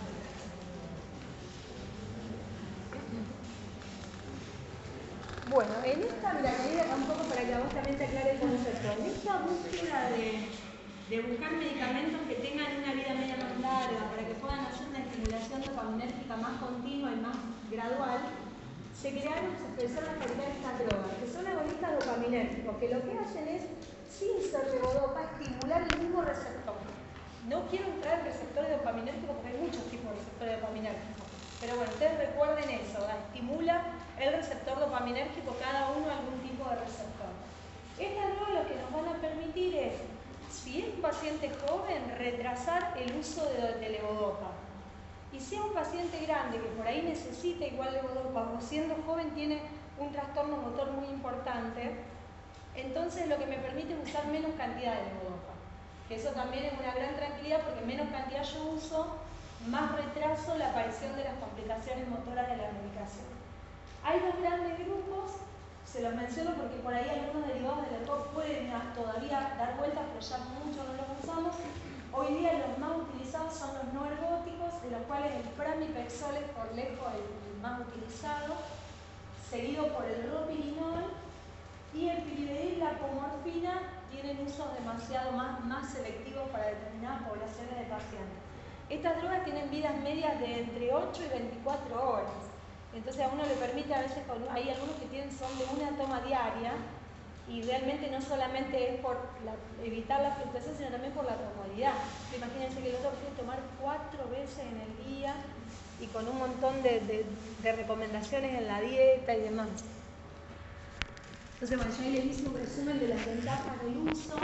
Bueno, en esta, mira, quería un poco para que a vos también te aclare el concepto. En esta búsqueda de buscar medicamentos que tengan una vida media más larga, para que puedan hacer una estimulación dopaminérgica más continua y más gradual, se empezaron a fabricar estas drogas, que son agonistas dopaminérgicos, que lo que hacen es, sin ser levodopa, estimular el mismo receptor. no quiero entrar en receptores dopaminérgicos porque hay muchos tipos de receptores dopaminérgicos. Pero bueno, ustedes recuerden eso, estimula el receptor dopaminérgico, cada uno algún tipo de receptor. Estas drogas lo que nos van a permitir es, si es un paciente joven, retrasar el uso de levodopa. Y si es un paciente grande que por ahí necesita igual levodopa o siendo joven tiene un trastorno motor muy importante, entonces lo que me permite es usar menos cantidad de levodopa. Que eso también es una gran tranquilidad porque menos cantidad yo uso, más retraso la aparición de las complicaciones motoras de la medicación. Hay dos grandes grupos, se los menciono porque por ahí algunos derivados del EPOC pueden todavía dar vueltas, pero ya mucho no los usamos. Hoy día los más utilizados son los no ergóticos, de los cuales el pramipexol es por lejos el más utilizado, seguido por el ropilinol, y el piribeil y la apomorfina tienen usos demasiado más selectivos para determinadas poblaciones de pacientes. Estas drogas tienen vidas medias de entre 8 y 24 horas. Entonces a uno le permite, a veces hay algunos que son de una toma diaria, y realmente no solamente es por evitar la fluctuación, sino también por la comodidad. Imagínense que el otro quiere tomar 4 veces en el día y con un montón de recomendaciones en la dieta y demás. Entonces, bueno, yo ahí les hice un resumen de las ventajas del uso.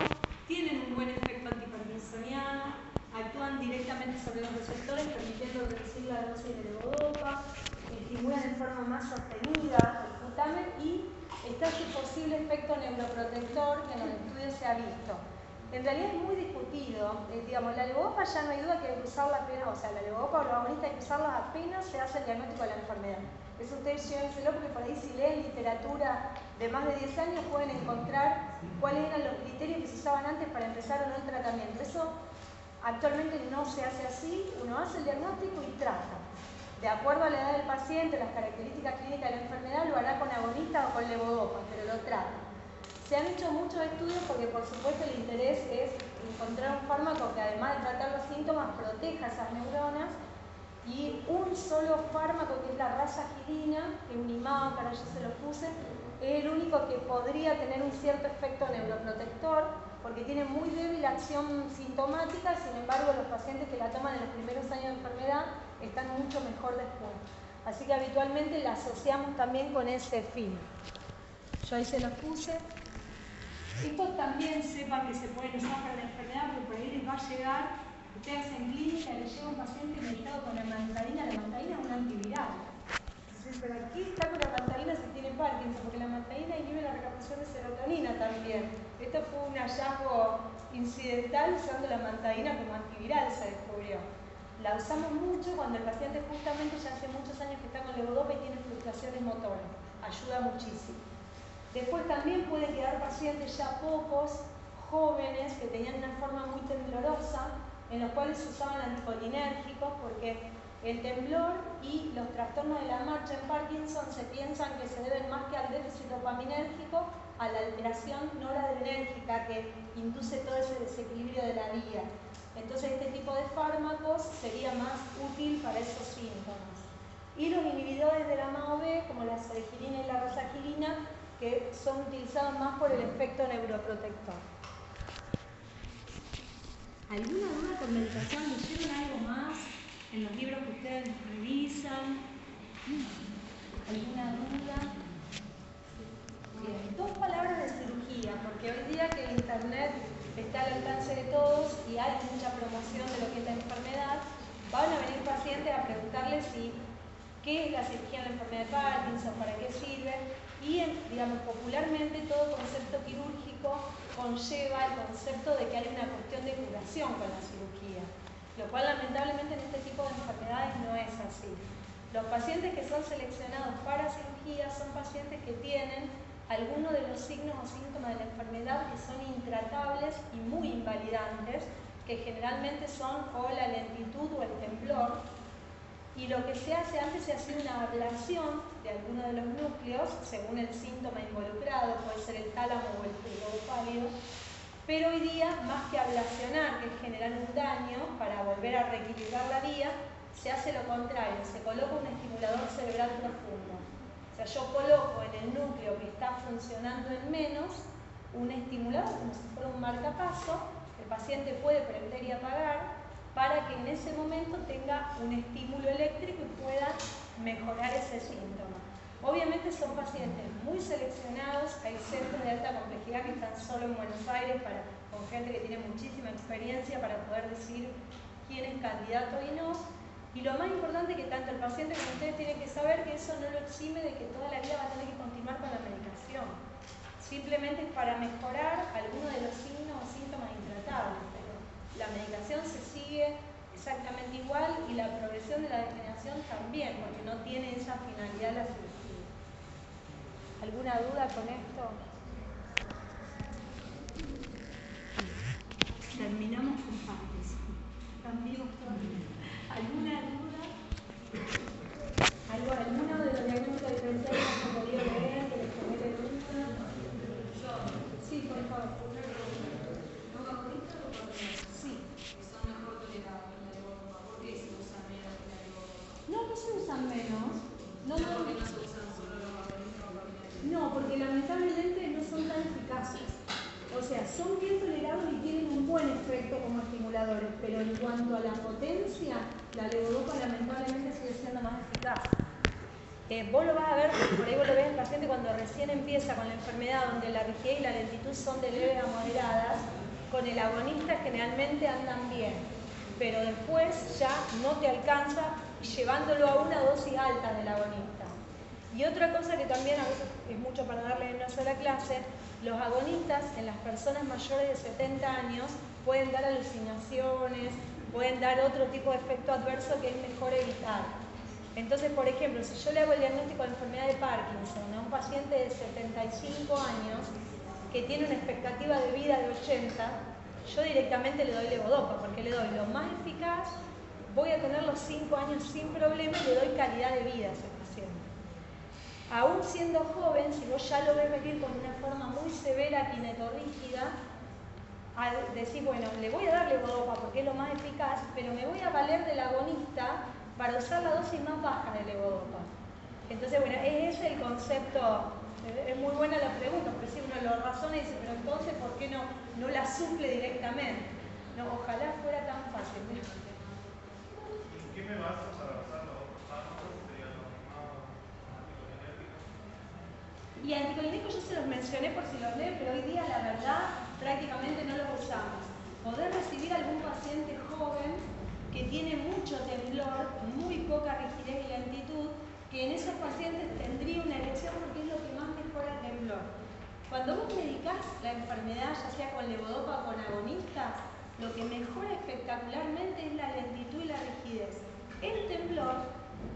Tienen un buen efecto antiparkinsoniano, actúan directamente sobre los receptores, permitiendo reducir la dosis de levodopa, estimulan de forma más sostenida el glutamen y está ese posible efecto neuroprotector que en los estudios se ha visto. En realidad es muy discutido, digamos, la levodopa ya no hay duda que hay que usarla apenas, o sea, la levodopa o los agonistas hay que usarlas apenas se hace el diagnóstico de la enfermedad. Eso ustedes llévenselo porque por ahí si leen literatura de más de 10 años pueden encontrar cuáles eran los criterios que se usaban antes para empezar o no el tratamiento. Eso actualmente no se hace así, uno hace el diagnóstico y trata. De acuerdo a la edad del paciente, las características clínicas de la enfermedad, lo hará con agonista o con levodopa, pero lo trata. Se han hecho muchos estudios porque por supuesto el interés es encontrar un fármaco que además de tratar los síntomas proteja esas neuronas, y un solo fármaco que es la rasagilina, que es un imán, para yo se lo puse, es el único que podría tener un cierto efecto neuroprotector porque tiene muy débil acción sintomática, sin embargo los pacientes que la toman en los primeros años de enfermedad están mucho mejor después. Así que habitualmente la asociamos también con ese fin. Yo ahí se los puse. Estos también sepan que se pueden usar para la enfermedad, porque por ahí les va a llegar, ustedes en clínica les llega un paciente medicado con amantadina. La amantadina es un antiviral. Entonces, pero aquí está con la amantadina si tiene Parkinson, porque la amantadina inhibe la recaptación de serotonina también. Esto fue un hallazgo incidental usando la amantadina como antiviral, se descubrió. La usamos mucho cuando el paciente justamente ya hace muchos años que está con levodopa y tiene fluctuaciones motoras. Ayuda muchísimo. Después también puede quedar pacientes ya pocos, jóvenes, que tenían una forma muy temblorosa, en los cuales se usaban anticolinérgicos, porque el temblor y los trastornos de la marcha en Parkinson se piensan que se deben más que al déficit dopaminérgico, a la alteración noradrenérgica que induce todo ese desequilibrio de la vía. Entonces este tipo de fármacos sería más útil para esos síntomas. Y los inhibidores de la MAO-B, como la serigilina y la rasagilina, que son utilizados más por el efecto neuroprotector. ¿Alguna duda con medicación? ¿Leyeron algo más en los libros que ustedes revisan? ¿Alguna duda? Bien, 2 palabras de cirugía, porque hoy día que el internet está al alcance de todos y hay mucha promoción de lo que es la enfermedad, van a venir pacientes a preguntarles qué es la cirugía en la enfermedad de Parkinson, para qué sirve, y digamos, popularmente todo concepto quirúrgico conlleva el concepto de que hay una cuestión de curación con la cirugía, lo cual lamentablemente en este tipo de enfermedades no es así. Los pacientes que son seleccionados para cirugía son pacientes que tienen algunos de los signos o síntomas de la enfermedad que son intratables y muy invalidantes, que generalmente son o la lentitud o el temblor, y lo que se hace, antes se hacía una ablación de alguno de los núcleos según el síntoma involucrado, puede ser el tálamo o el trígono pálido, pero hoy día, más que ablacionar, que es generar un daño para volver a reequilibrar la vía, se hace lo contrario, se coloca un estimulador cerebral profundo. O sea, yo coloco en el núcleo que está funcionando en menos un estimulador, como si fuera un marcapaso, que paciente puede prender y apagar para que en ese momento tenga un estímulo eléctrico y pueda mejorar ese síntoma. Obviamente son pacientes muy seleccionados, hay centros de alta complejidad que están solo en Buenos Aires con gente que tiene muchísima experiencia para poder decir quién es candidato y no. Y lo más importante que tanto el paciente como ustedes tienen que saber que eso no lo exime de que toda la vida va a tener que continuar con la medicación. Simplemente es para mejorar algunos de los signos o síntomas intratables, pero la medicación se sigue exactamente igual y la progresión de la degeneración también, porque no tiene esa finalidad la cirugía. ¿Alguna duda con esto? Terminamos con partes. ¿Están vivos todavía? ¿Alguna duda? ¿Alguno de los diagnósticos diferenciales que han podido leer, que les genere duda? Sí, por favor. ¿No agonistas o coordinados? Sí. Que son mejor tolerados que la levodopa. ¿Por qué se usan menos que la levodopa? No se usan menos. ¿Por qué no se usan solo los agonistas o coordinados? No, porque lamentablemente no son tan eficaces. O sea, son bien tolerados y tienen un buen efecto como estimuladores, pero en cuanto a la potencia, la levodopa lamentablemente sigue siendo más eficaz. Vos lo vas a ver, por ahí vos lo ves el paciente cuando recién empieza con la enfermedad, donde la rigidez y la lentitud son de leves a moderadas, con el agonista generalmente andan bien, pero después ya no te alcanza llevándolo a una dosis alta del agonista. Y otra cosa que también a veces es mucho para darle en una sola clase, los agonistas en las personas mayores de 70 años pueden dar alucinaciones, pueden dar otro tipo de efecto adverso que es mejor evitar. Entonces, por ejemplo, si yo le hago el diagnóstico de enfermedad de Parkinson a un paciente de 75 años que tiene una expectativa de vida de 80, yo directamente le doy levodopa, porque le doy lo más eficaz, voy a tener los 5 años sin problema y le doy calidad de vida a ese paciente. Aún siendo joven, si vos ya lo ves venir con una forma muy severa, kinetorrígida, decir, bueno, le voy a dar levodopa porque es lo más eficaz, pero me voy a valer del agonista para usar la dosis más baja de levodopa. Entonces, bueno, es el concepto, es muy buena la pregunta, porque si uno lo razona y dice, pero entonces, ¿por qué no la suple directamente? No, ojalá fuera tan fácil. ¿En qué me baso para usar los otros fármacos? ¿Serían los más anticolinérgicos? Y anticolinérgicos yo se los mencioné por si los leen, pero hoy día la verdad prácticamente no los usamos. Poder recibir algún paciente joven que tiene mucho temblor, muy poca rigidez y lentitud, que en esos pacientes tendría una elección porque es lo que más mejora el temblor. Cuando vos medicás la enfermedad, ya sea con levodopa o con agonista, lo que mejora espectacularmente es la lentitud y la rigidez. El temblor,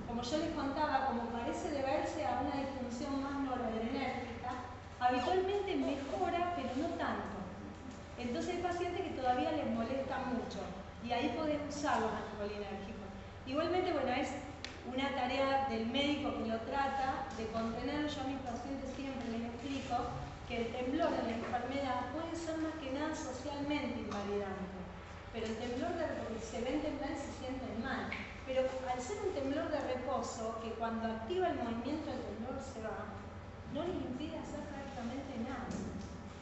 como yo les contaba, como parece deberse a una disfunción más noradrenérgica, habitualmente mejora, pero no tanto. Entonces hay pacientes que todavía les molesta mucho y ahí podés usar los anticolinérgicos. Igualmente, bueno, es una tarea del médico que lo trata de contener. Yo a mis pacientes siempre les explico que el temblor en la enfermedad puede ser más que nada socialmente invalidante, pero el temblor porque se ven temblar y se sienten mal. Pero al ser un temblor de reposo, que cuando activa el movimiento el temblor se va, no les impide hacer prácticamente nada.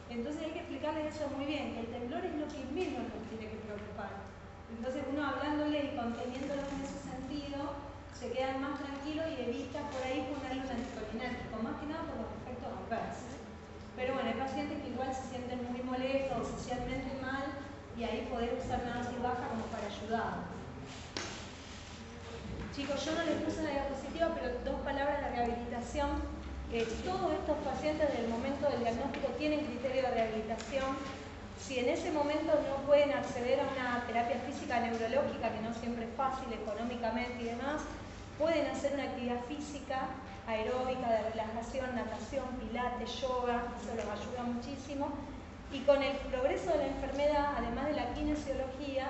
Entonces hay que explicarles eso muy bien, que el temblor es lo que menos nos tiene que preocupar. Entonces uno hablándole y conteniéndolo en ese sentido, se quedan más tranquilos y evita por ahí ponerle un anticolinérgico, más que nada por los efectos adversos. Pero bueno, hay pacientes que igual se sienten muy molestos o socialmente mal y ahí podés usar una dosis baja como para ayudar. Chicos, yo no les puse una diapositiva, pero 2 palabras de rehabilitación. Todos estos pacientes del momento del diagnóstico tienen criterio de rehabilitación. Si en ese momento no pueden acceder a una terapia física neurológica, que no siempre es fácil económicamente y demás, pueden hacer una actividad física, aeróbica, de relajación, natación, pilates, yoga, eso los ayuda muchísimo. Y con el progreso de la enfermedad, además de la kinesiología,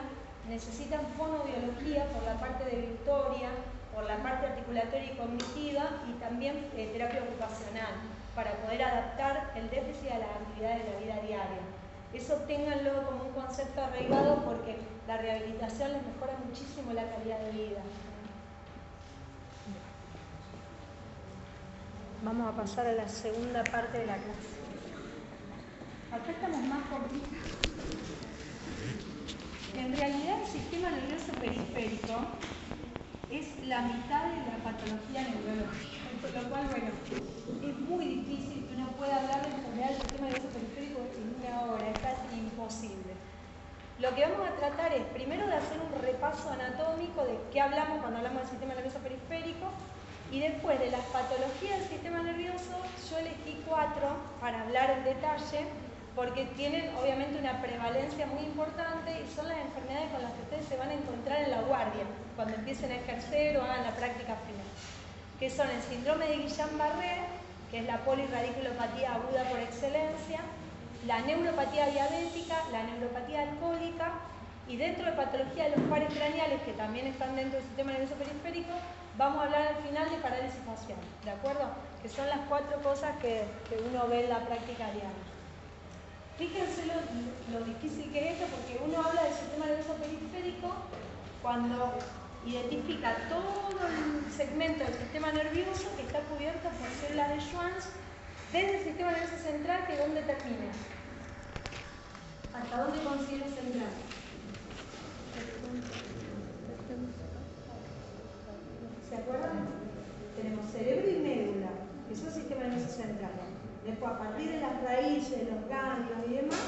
necesitan fonoaudiología por la parte de victoria, por la parte articulatoria y cognitiva, y también terapia ocupacional, para poder adaptar el déficit a las actividades de la vida diaria. Eso ténganlo como un concepto arraigado porque la rehabilitación les mejora muchísimo la calidad de vida. Vamos a pasar a la segunda parte de la clase. Acá estamos más cortitos. En realidad el sistema nervioso periférico es la mitad de la patología neurológica, por lo cual, bueno, es muy difícil que uno pueda hablar de enfermedad del sistema nervioso periférico en una hora, es casi imposible. Lo que vamos a tratar es primero de hacer un repaso anatómico de qué hablamos cuando hablamos del sistema nervioso periférico y después de las patologías del sistema nervioso yo elegí 4 para hablar en detalle porque tienen obviamente una prevalencia muy importante y son las enfermedades con las que ustedes se van a encontrar en la guardia cuando empiecen a ejercer o hagan la práctica final, que son el síndrome de Guillain-Barré, que es la polirradiculopatía aguda por excelencia, la neuropatía diabética, la neuropatía alcohólica y dentro de patología de los pares craneales, que también están dentro del sistema nervioso periférico, vamos a hablar al final de parálisis facial, ¿de acuerdo? Que son las 4 cosas que uno ve en la práctica diaria. Fíjense lo difícil que es esto, porque uno habla del sistema nervioso periférico cuando identifica todo el segmento del sistema nervioso que está cubierto por células de Schwann desde el sistema nervioso central, que ¿dónde termina? ¿Hasta dónde considero central? ¿Se acuerdan? Tenemos cerebro y médula, que es el sistema nervioso central. Después, a partir de las raíces, los ganglios y demás,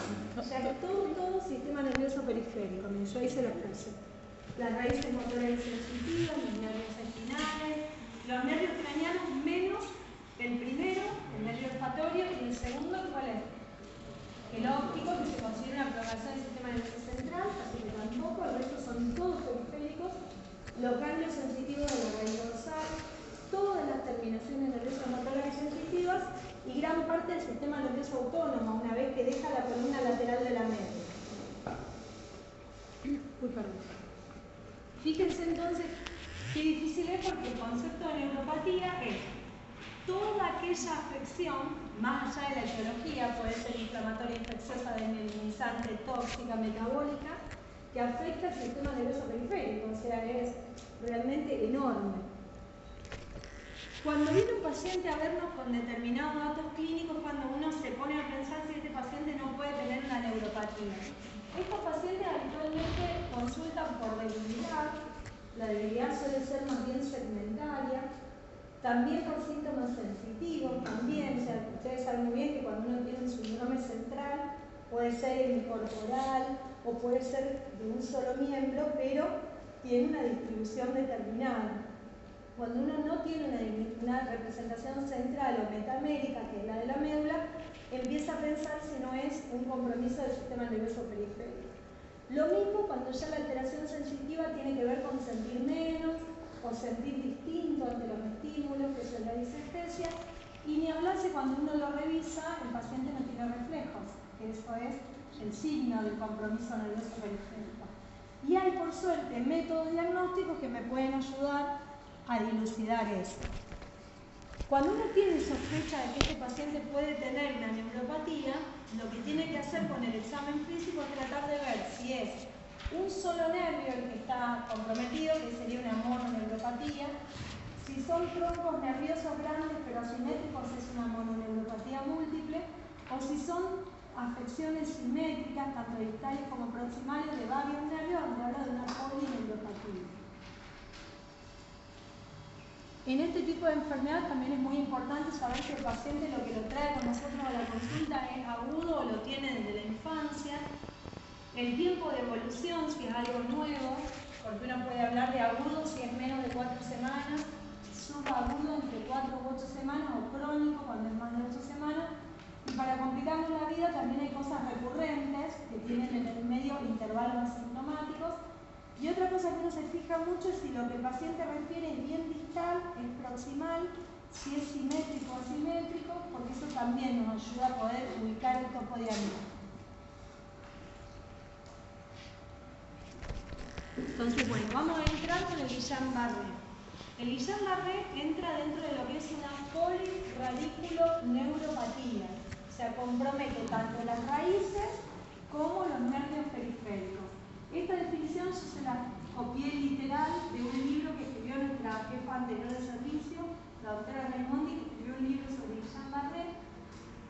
ya es todo sistema nervioso periférico. Miren, yo ahí se los puse. Las raíces motoras y sensitivas, los nervios espinales, los nervios craneanos menos el primero, el nervio olfatorio, y el segundo, ¿cuál es? El óptico, que se considera una prolongación del sistema nervioso central, así que tampoco, el resto son todos periféricos. Los ganglios sensitivos de la raíz dorsal, todas las terminaciones nerviosas motoras y sensitivas y gran parte del sistema nervioso autónomo, una vez que deja la columna lateral de la médula. Uy, perdón. Fíjense entonces qué difícil es porque el concepto de neuropatía es toda aquella afección, más allá de la etiología, puede ser inflamatoria, infecciosa, desmielinizante, tóxica, metabólica, que afecta al sistema nervioso periférico, o sea, es realmente enorme. Cuando viene un paciente a vernos con determinados datos clínicos, cuando uno se pone a pensar si este paciente no puede tener una neuropatía. Estos pacientes habitualmente consultan por debilidad, la debilidad suele ser más bien segmentaria, también por síntomas sensitivos, también, o sea, ustedes saben muy bien que cuando uno tiene un síndrome central, puede ser incorporal o puede ser de un solo miembro, pero tiene una distribución determinada. Cuando uno no tiene una representación central o metamérica, que es la de la médula, empieza a pensar si no es un compromiso del sistema nervioso periférico. Lo mismo cuando ya la alteración sensitiva tiene que ver con sentir menos o sentir distinto ante los estímulos, que eso es la disestesia, y ni hablarse cuando uno lo revisa, el paciente no tiene reflejos, que eso es el signo del compromiso nervioso periférico. Y hay, por suerte, métodos diagnósticos que me pueden ayudar a dilucidar eso. Cuando uno tiene sospecha de que este paciente puede tener una neuropatía, lo que tiene que hacer con el examen físico es tratar de ver si es un solo nervio el que está comprometido, que sería una mononeuropatía, si son troncos nerviosos grandes pero asimétricos, es una mononeuropatía múltiple, o si son afecciones simétricas, tanto distales como proximales, de varios nervios, donde habla de una polineuropatía. En este tipo de enfermedad también es muy importante saber si el paciente lo que lo trae con nosotros a la consulta es agudo o lo tiene desde la infancia, el tiempo de evolución, si es algo nuevo, porque uno puede hablar de agudo si es menos de 4 semanas, subagudo entre 4 u 8 semanas o crónico cuando es más de 8 semanas. Y para complicarnos la vida también hay cosas recurrentes que tienen en el medio intervalos asintomáticos. Y otra cosa que uno se fija mucho es si lo que el paciente refiere es bien distal, es proximal, si es simétrico o asimétrico, porque eso también nos ayuda a poder ubicar el topo diagnóstico. Entonces, bueno, vamos a entrar con el Guillain-Barré. El Guillain-Barré entra dentro de lo que es una polirradiculoneuropatía, o sea, compromete tanto las raíces como los nervios periféricos. Esta definición yo se la copié literal de un libro que escribió nuestra jefa anterior de servicio, la doctora Raimondi, que escribió un libro sobre Guillain-Barré,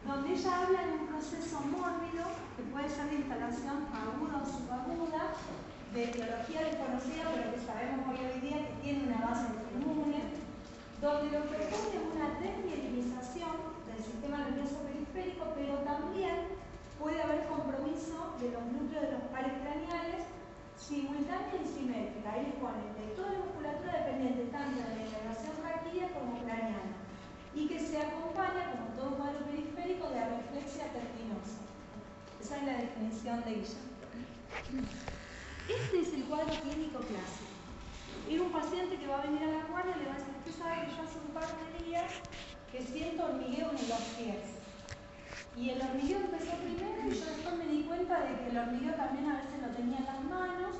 donde ella habla de un proceso mórbido que puede ser de instalación aguda o subaguda, de etiología desconocida, pero que sabemos hoy día que tiene una base autoinmune, donde lo que ocurre es una desmielinización del sistema nervioso periférico, pero también puede haber compromiso de los núcleos de los pares craneales simultánea y simétrica. Ahí ponen de toda la musculatura dependiente tanto de la inervación raquídea como craneana, y que se acompaña, como todo cuadro periférico, de areflexia tendinosa. Esa es la definición de ella. Este es el cuadro clínico clásico. Era un paciente que va a venir a la guardia y le va a decir: usted sabe que yo hace un par de días que siento hormigueo en los pies. Y el hormigueo empezó primero y yo después me di cuenta de que el hormigueo también a veces lo tenía en las manos,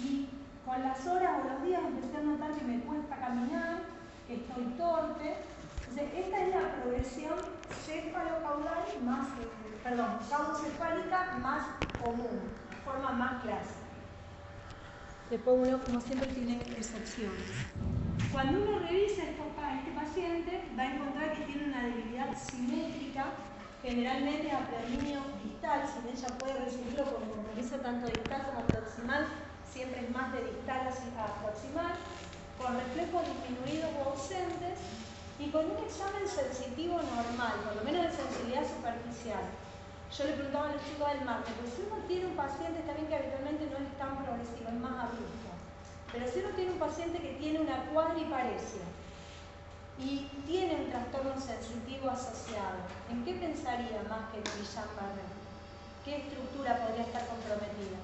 y con las horas o los días empecé a notar que me cuesta caminar, que estoy torpe. Entonces, esta es la progresión cefalocaudal más, caudocefálica más común, de forma más clásica. Después uno, como siempre, tiene excepciones. Cuando uno revisa a este paciente, va a encontrar que tiene una debilidad simétrica, generalmente aplaminio distal, si bien ella puede recibirlo como compromiso tanto distal como proximal, siempre es más de distal a proximal, con reflejos disminuidos o ausentes, y con un examen sensitivo normal, por lo menos de sensibilidad superficial. Yo le preguntaba a los chicos del martes, pero si uno tiene un paciente, está bien que habitualmente no es tan progresivo, es más abrupto, pero si uno tiene un paciente que tiene una cuadriparesia y tiene un trastorno sensitivo asociado, ¿en qué pensaría más que en Guillain-Barré? ¿Qué estructura podría estar comprometida?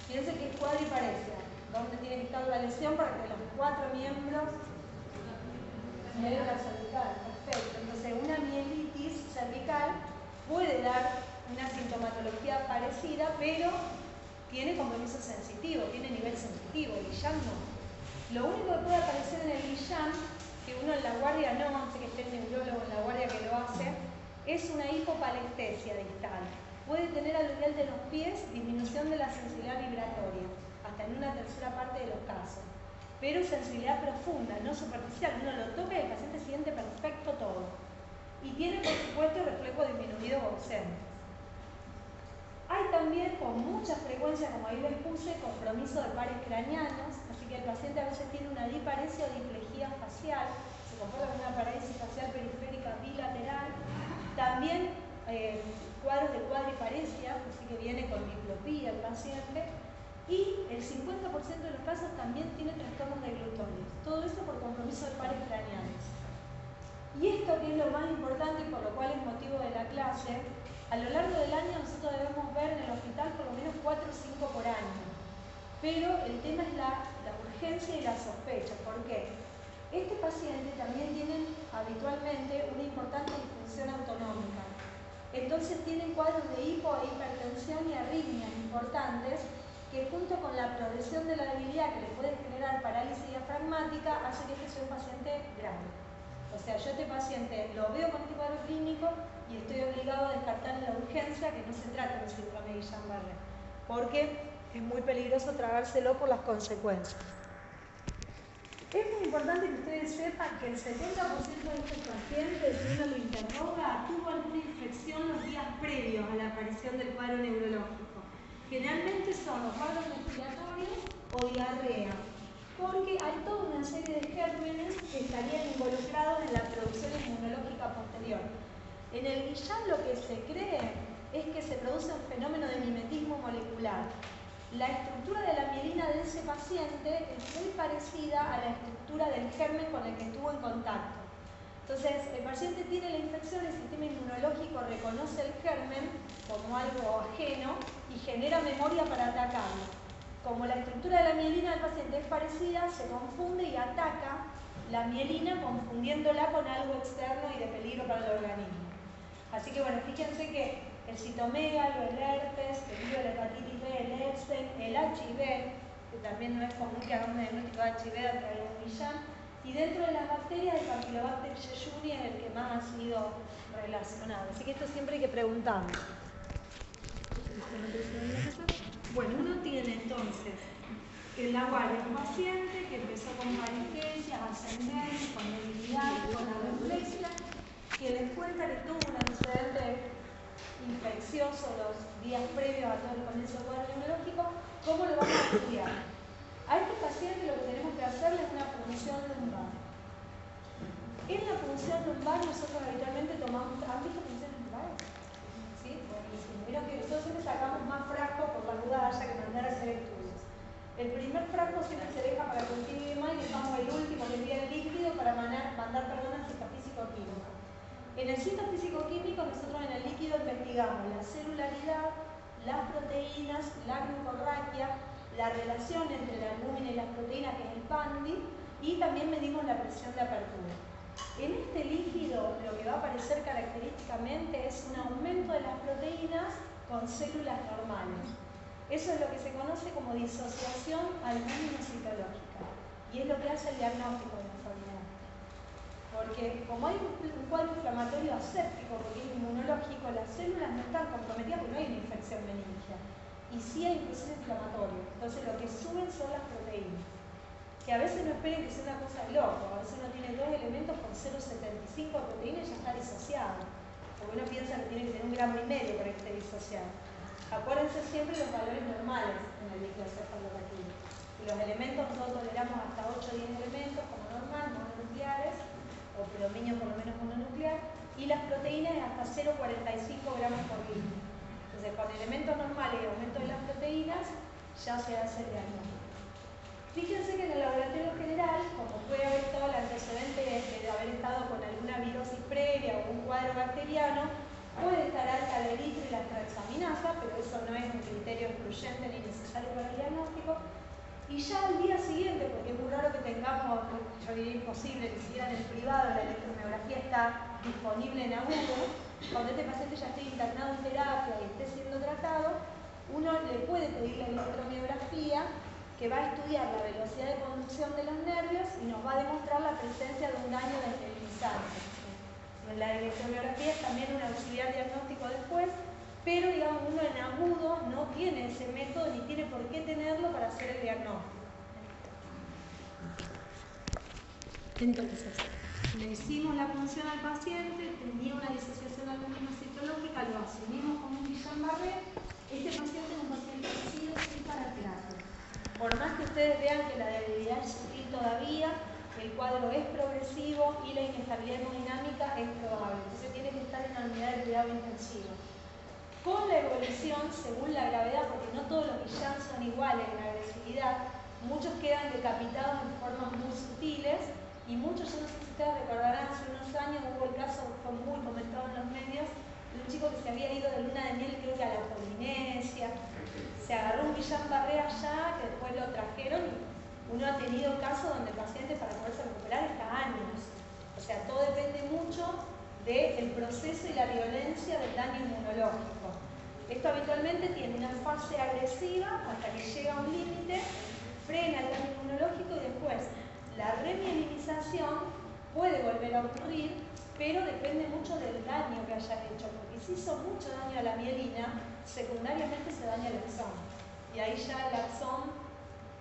Fíjense que es cuadriparesia, ¿dónde tiene que estar la lesión para que los 4 miembros den la cervical? Perfecto. Entonces, una mielitis cervical puede dar una sintomatología parecida, pero tiene compromiso sensitivo, tiene nivel sensitivo. El Guillain no. Lo único que puede aparecer en el Guillain, que uno en la guardia no sé que esté el neurólogo en la guardia que lo hace, es una hipopalestesia distal. Puede tener a nivel de los pies disminución de la sensibilidad vibratoria, hasta en una tercera parte de los casos. Pero sensibilidad profunda, no superficial. Uno lo toca y el paciente siente perfecto todo. Y tiene, por supuesto, reflejo disminuido o ausente. Hay también, con mucha frecuencia, como ahí les puse, compromiso de pares craneanos, así que el paciente a veces tiene una diparesia o diplejía facial, se comporta con una paresis facial periférica bilateral. También cuadros de cuadriparesia, así que viene con diplopía el paciente. Y el 50% de los casos también tiene trastornos de glutones. Todo eso por compromiso de pares craneales. Y esto, que es lo más importante y por lo cual es motivo de la clase, a lo largo del año nosotros debemos ver en el hospital por lo menos 4 o 5 por año. Pero el tema es la urgencia y la sospecha. ¿Por qué? Este paciente también tiene habitualmente una importante disfunción autonómica. Entonces tienen cuadros de hipo e hipertensión y arritmias importantes, que junto con la progresión de la debilidad que le puede generar parálisis diafragmática hace que este sea un paciente grave. O sea, yo a este paciente lo veo con este cuadro clínico y estoy obligado a descartar en la urgencia que no se trata de un síndrome de Guillain-Barré, porque es muy peligroso tragárselo por las consecuencias. Es muy importante que ustedes sepan que el 70% de estos pacientes, si uno lo interroga, tuvo alguna infección los días previos a la aparición del cuadro neurológico. Generalmente son los cuadros respiratorios o diarrea, porque hay toda una serie de gérmenes que estarían involucrados en la producción inmunológica posterior. En el Guillain lo que se cree es que se produce un fenómeno de mimetismo molecular. La estructura de la mielina de ese paciente es muy parecida a la estructura del germen con el que estuvo en contacto. Entonces, el paciente tiene la infección, el sistema inmunológico reconoce el germen como algo ajeno y genera memoria para atacarlo. Como la estructura de la mielina del paciente es parecida, se confunde y ataca la mielina confundiéndola con algo externo y de peligro para el organismo. Así que bueno, fíjense que el citomegalo, el herpes, el virus de la hepatitis B, el Epstein, el HIV, que también no es común que hagamos un diagnóstico de HIV ante algún Guillain, y dentro de las bacterias el Campylobacter jejuni es el que más ha sido relacionado. Así que esto siempre hay que preguntar. Bueno, uno tiene entonces en la guardia un paciente que empezó con parestesias, ascendentes, con debilidad, con areflexia, que les cuenta que tuvo una antecedente infeccioso los días previos a todo el comienzo del cuadro inmunológico, ¿cómo lo vamos a estudiar? A este paciente lo que tenemos que hacerle es una punción lumbar. En la punción lumbar nosotros habitualmente tomamos... ¿Han visto punciones lumbares? ¿Sí? Buenísimo. Vieron que nosotros siempre sacamos más frascos por la duda haya que mandar a hacer estudios. El primer frasco siempre se deja para cultivo y demás y dejamos el último, que envía el líquido, para mandar al cita físico-químico. En el cita físico-químico nosotros en el líquido investigamos la celularidad, las proteínas, la glucorraquia, la relación entre la albúmina y las proteínas, que es el PANDI, y también medimos la presión de apertura. En este líquido lo que va a aparecer característicamente es un aumento de las proteínas con células normales. Eso es lo que se conoce como disociación albúmino-citológica y es lo que hace el diagnóstico de la enfermedad. Porque como hay un cuadro inflamatorio aséptico, porque es inmunológico, las células no están comprometidas porque no hay una infección meningia. Y sí hay un proceso inflamatorio. Entonces lo que suben son las proteínas. Que a veces no esperen que sea una cosa de loco. A veces uno tiene dos elementos con 0,75 de proteína y ya está disociado. Porque uno piensa que tiene que tener 1,5 gramos para que esté disociado. Acuérdense siempre los valores normales en el líquido cefalorraquídeo. Los elementos nosotros toleramos hasta 8 o 10 elementos como normal, mononucleares, o predominio por lo menos mononuclear, y las proteínas es hasta 0,45 gramos por litro. Entonces, con elementos normales y aumento de las proteínas, ya se hace el diagnóstico. Fíjense que en el laboratorio general, como puede haber estado el antecedente de haber estado con alguna virosis previa o un cuadro bacteriano, puede estar alta la eritro y la transaminasa, pero eso no es un criterio excluyente ni necesario para el diagnóstico. Y ya al día siguiente, porque es muy raro que tengamos, yo diría imposible, que si en el privado la electromiografía está disponible en agudo, cuando este paciente ya esté internado en terapia y esté siendo tratado, uno le puede pedir la electromiografía que va a estudiar la velocidad de conducción de los nervios y nos va a demostrar la presencia de un daño desmielinizante. La electromiografía es también un auxiliar diagnóstico después, pero digamos uno en agudo no tiene ese método ni tiene por qué tenerlo para hacer el diagnóstico. Entonces, le hicimos la punción al paciente, tenía una disociación albúmino-citológica, lo asumimos como un Guillain-Barré. Este paciente es un paciente que sigue sin para terapia. Por más que ustedes vean que la debilidad es sutil todavía, el cuadro es progresivo y la inestabilidad hemodinámica es probable. Entonces tiene que estar en la unidad de cuidado intensivo. Con la evolución, según la gravedad, porque no todos los Guillain son iguales en agresividad, muchos quedan decapitados en formas muy sutiles y muchos, yo no sé si ustedes recordarán, hace unos años hubo el caso, fue muy comentado en los medios, de un chico que se había ido de luna de miel, creo que a la Polinesia, se agarró un Guillain-Barré allá, que después lo trajeron y uno ha tenido casos donde el paciente para poderse recuperar está años. O sea, todo depende mucho del proceso y la violencia del daño inmunológico. Esto habitualmente tiene una fase agresiva hasta que llega a un límite, frena el daño inmunológico y después la remielinización puede volver a ocurrir, pero depende mucho del daño que haya hecho, porque si hizo mucho daño a la mielina, secundariamente se daña el axón. Y ahí ya el axón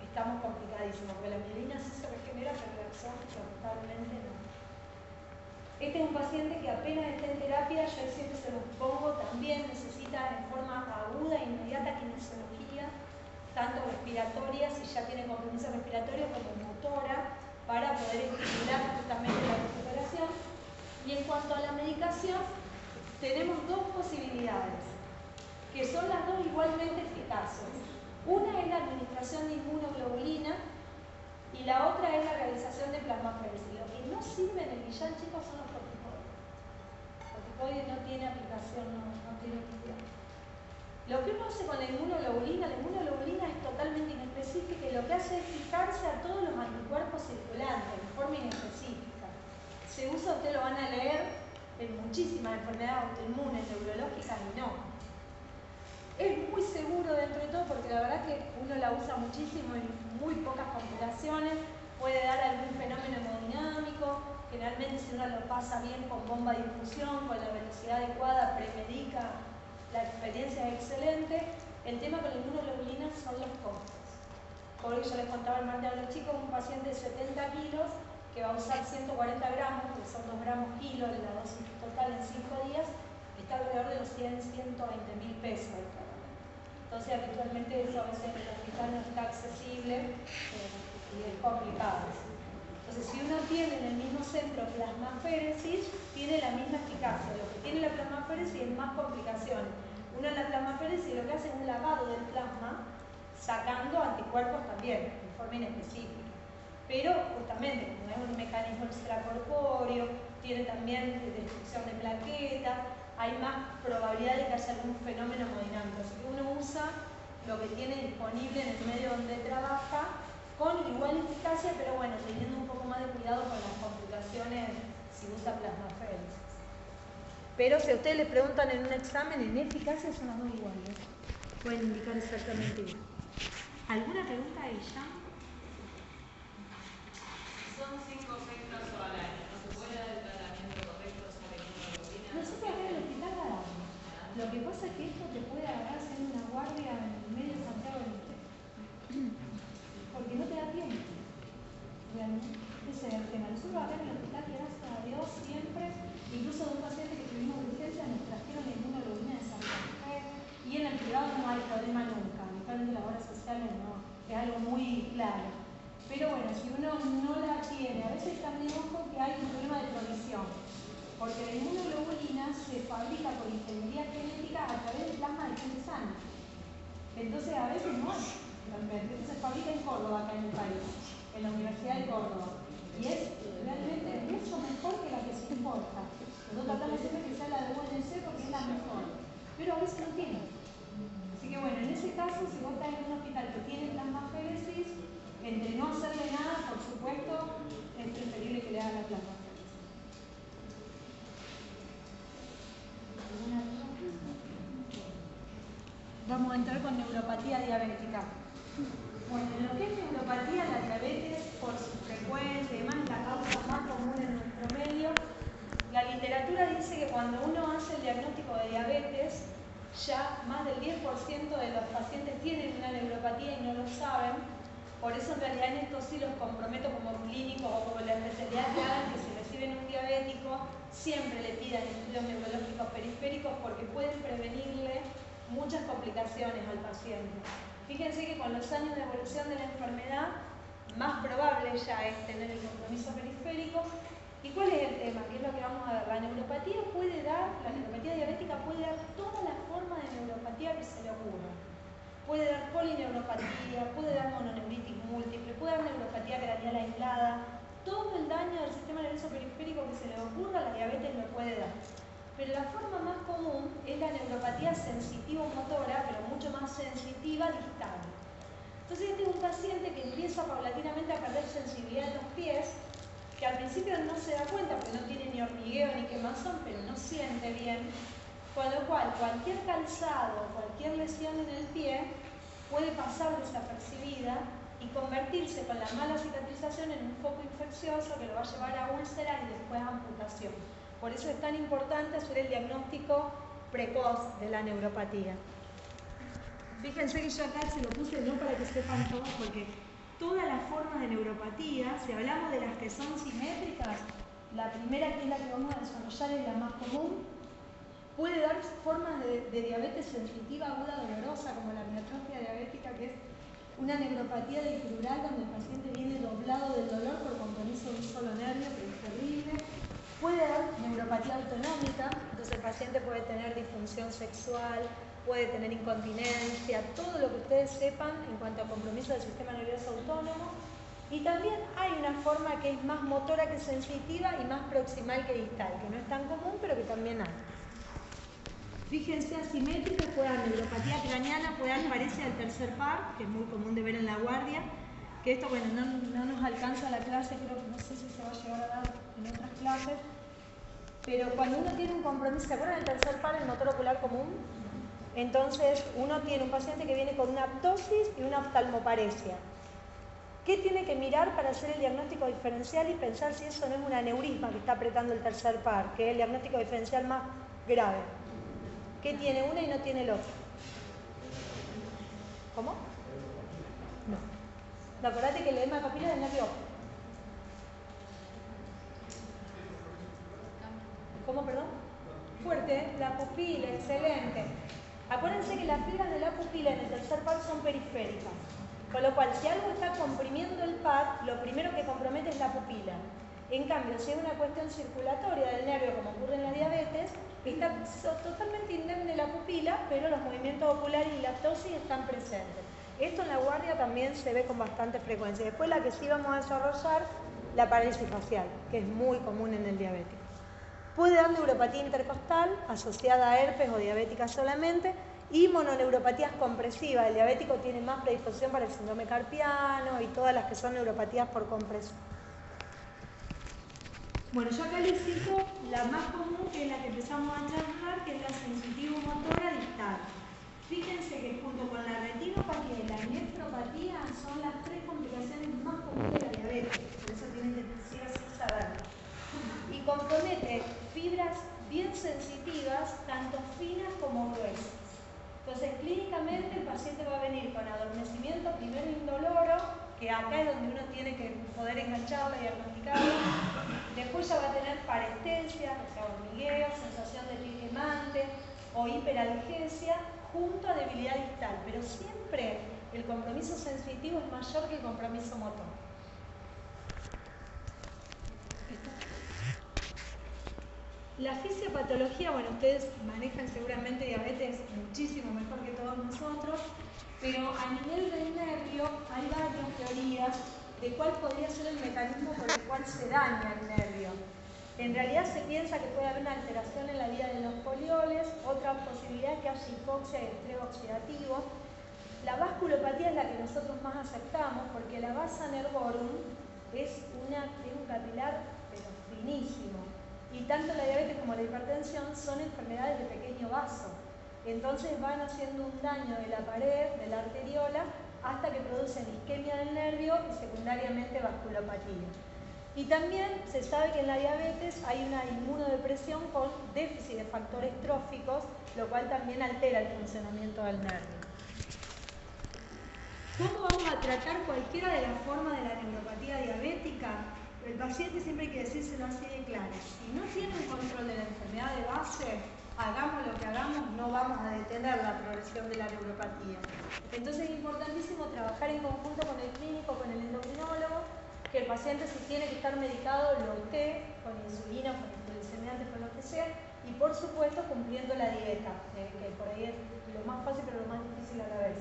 estamos complicadísimos, porque la mielina sí se regenera, pero el axón lamentablemente no. Este es un paciente que apenas está en terapia, yo siempre se los pongo, también necesita en forma aguda e inmediata kinesiología, tanto respiratoria, si ya tiene compromiso respiratorio, como motora, para poder estimular justamente la recuperación. Y en cuanto a la medicación, tenemos dos posibilidades, que son las dos igualmente eficaces. Una es la administración de inmunoglobulina y la otra es la realización de plasmaféresis. Lo que no sirve en el Guillain, chicos, son los corticoides. El corticoide no tiene aplicación, no tiene utilidad. Lo que uno hace con la inmunoglobulina es totalmente inespecífica y lo que hace es fijarse a todos los anticuerpos circulantes de forma inespecífica. Se usa, ustedes lo van a leer, en muchísimas enfermedades autoinmunes, neurológicas y no. Es muy seguro dentro de todo porque la verdad que uno la usa muchísimo en muy pocas complicaciones, puede dar algún fenómeno hemodinámico, generalmente si uno lo pasa bien con bomba de infusión, con la velocidad adecuada, premedica, la experiencia es excelente. El tema con la inmunoglobulina son los costos. Hoy yo les contaba el martes a los chicos, un paciente de 70 kilos que va a usar 140 gramos, que son 2 gramos kilo, la dosis total en 5 días, 20.000 pesos el tratamiento. Entonces habitualmente eso a veces en el hospital no está accesible y es complicado. Entonces si uno tiene en el mismo centro plasmaféresis, tiene la misma eficacia. Lo que tiene la plasmaféresis es más complicaciones. Uno en la plasmaféresis lo que hace es un lavado del plasma, sacando anticuerpos también, de forma inespecífica. Pero justamente, como es un mecanismo extracorpóreo, tiene también destrucción de plaquetas, hay más probabilidad de que haya algún fenómeno hemodinámico. Así que uno usa lo que tiene disponible en el medio donde trabaja, con igual eficacia, pero bueno, teniendo un poco más de cuidado con las complicaciones si usa plasmaféresis. Pero si a ustedes les preguntan en un examen, en eficacia son las dos iguales. Pueden indicar exactamente igual. ¿Alguna pregunta de ella? Son 5 o 6 casos al año. ¿No se puede dar el tratamiento correcto sobre inmunoglobulina? Nosotros acá en el hospital la damos. Lo que pasa es que esto te puede agarrar haciendo una guardia en el medio de Santiago del Estero. Porque no te da tiempo. Realmente. Ese es el tema. Nosotros acá en el hospital, gracias a Dios, siempre, incluso de un paciente que tuvimos de urgencia, nos trajeron inmunoglobulina de Santa Fe. Y en el privado no hay problema nunca. Habitualmente las obras sociales no. Es algo muy claro. Pero bueno, si uno no la tiene, a veces también ojo que hay un problema de provisión. Porque la inmunoglobulina se fabrica por ingeniería genética a través del plasma de gente sana. Entonces a veces no hay, realmente. Esto se fabrica en Córdoba, acá en el país, en la Universidad de Córdoba. Y es realmente mucho mejor que la que se importa. Nosotros tratamos siempre que sea la de UNC porque es la mejor. Pero a veces no tiene. Así que bueno, en ese caso, si vos estás en un hospital que tiene plasmaféresis, entre no hacerle nada, por supuesto, es preferible que le hagan la plasmaféresis. Vamos a entrar con neuropatía diabética. Bueno, en lo que es neuropatía, la diabetes, por su frecuencia y demás, es la causa más común en nuestro medio. La literatura dice que cuando uno hace el diagnóstico de diabetes, ya más del 10% de los pacientes tienen una neuropatía y no lo saben. Por eso en realidad en esto sí los comprometo como clínicos o como la especialidad que hagan, que si reciben un diabético, siempre le pidan estudios neurológicos periféricos porque pueden prevenirle muchas complicaciones al paciente. Fíjense que con los años de evolución de la enfermedad, más probable ya es tener el compromiso periférico. ¿Y cuál es el tema? ¿Qué es lo que vamos a ver? La neuropatía diabética puede dar todas las formas de neuropatía que se le ocurra. Puede dar polineuropatía, puede dar mononeuritis múltiple, puede dar neuropatía craneal aislada. Todo el daño del sistema nervioso periférico que se le ocurra, la diabetes lo puede dar. Pero la forma más común es la neuropatía sensitivo-motora, pero mucho más sensitiva distal. Entonces este es un paciente que empieza paulatinamente a perder sensibilidad en los pies, que al principio no se da cuenta porque no tiene ni hormigueo ni quemazón, pero no siente bien. Con lo cual, cualquier calzado, cualquier lesión en el pie puede pasar desapercibida y convertirse con la mala cicatrización en un foco infeccioso que lo va a llevar a úlcera y después a amputación. Por eso es tan importante hacer el diagnóstico precoz de la neuropatía. Fíjense que yo acá se lo puse no para que sepan todos, porque todas las formas de neuropatía, si hablamos de las que son simétricas, la primera que es la que vamos a desarrollar es la más común. Puede dar formas de diabetes sensitiva aguda dolorosa, como la miotrofia diabética, que es una neuropatía difural donde el paciente viene doblado del dolor por compromiso de un solo nervio, que es terrible. Puede dar neuropatía autonómica, entonces el paciente puede tener disfunción sexual, puede tener incontinencia, todo lo que ustedes sepan en cuanto a compromiso del sistema nervioso autónomo. Y también hay una forma que es más motora que sensitiva y más proximal que distal, que no es tan común, pero que también hay. Fíjense, asimétricos puede dar neuropatía craneana, puede dar paresia del tercer par, que es muy común de ver en la guardia, que esto, bueno, no nos alcanza la clase, creo que no sé si se va a llegar a dar en otras clases, pero cuando uno tiene un compromiso, ¿se acuerdan del tercer par, el motor ocular común? Entonces, uno tiene un paciente que viene con una ptosis y una oftalmoparesia. ¿Qué tiene que mirar para hacer el diagnóstico diferencial y pensar si eso no es un aneurisma que está apretando el tercer par, que es el diagnóstico diferencial más grave? ¿Qué tiene una y no tiene el otro? ¿Cómo? No. Acordate que el edema de papila es del nervio óptico. ¿Cómo, perdón? fuerte, la pupila, excelente. Acuérdense que las fibras de la pupila en el tercer par son periféricas, con lo cual si algo está comprimiendo el par, lo primero que compromete es la pupila. En cambio, si es una cuestión circulatoria del nervio, como ocurre en la diabetes, está totalmente indemne la pupila, pero los movimientos oculares y la ptosis están presentes. Esto en la guardia también se ve con bastante frecuencia. Después la que sí vamos a desarrollar, la parálisis facial, que es muy común en el diabético. Puede dar neuropatía intercostal asociada a herpes o diabética solamente y mononeuropatías compresivas. El diabético tiene más predisposición para el síndrome carpiano y todas las que son neuropatías por compresión. Bueno, yo acá les cito la más común, que es la que empezamos a charlar, que es la sensitivo-motora distal. Fíjense que junto con la retinopatía y la nefropatía son las tres complicaciones más comunes de la diabetes, por eso tienen que sí o sí saberlo. Y compromete fibras bien sensitivas, tanto finas como gruesas. Entonces, clínicamente el paciente va a venir con adormecimiento primero indoloro, que acá es donde uno tiene que poder engancharla y diagnosticarla. Después ya va a tener parestesia, o sea, hormigueo, sensación de piel quemante o hiperalgesia, junto a debilidad distal. Pero siempre el compromiso sensitivo es mayor que el compromiso motor. La fisiopatología, bueno, ustedes manejan seguramente diabetes muchísimo mejor que todos nosotros, pero a nivel del nervio hay varias teorías de cuál podría ser el mecanismo por el cual se daña el nervio. En realidad se piensa que puede haber una alteración en la vida de los polioles, otra posibilidad es que haya hipoxia y estrés oxidativo. La vasculopatía es la que nosotros más aceptamos porque la vasa nervorum es un capilar pero finísimo. Y tanto la diabetes como la hipertensión son enfermedades de pequeño vaso. Entonces van haciendo un daño de la pared, de la arteriola, hasta que producen isquemia del nervio y secundariamente vasculopatía. Y también se sabe que en la diabetes hay una inmunodepresión con déficit de factores tróficos, lo cual también altera el funcionamiento del nervio. ¿Cómo vamos a tratar cualquiera de las formas de la neuropatía diabética? El paciente siempre hay que decírselo así de claro. Si no tiene un control de la enfermedad de base, hagamos lo que hagamos, no vamos a detener la progresión de la neuropatía. Entonces es importantísimo trabajar en conjunto con el clínico, con el endocrinólogo, que el paciente si tiene que estar medicado lo esté, con insulina, con glucosilamiantes, con lo que sea, y por supuesto cumpliendo la dieta, que por ahí es lo más fácil pero lo más difícil a la vez.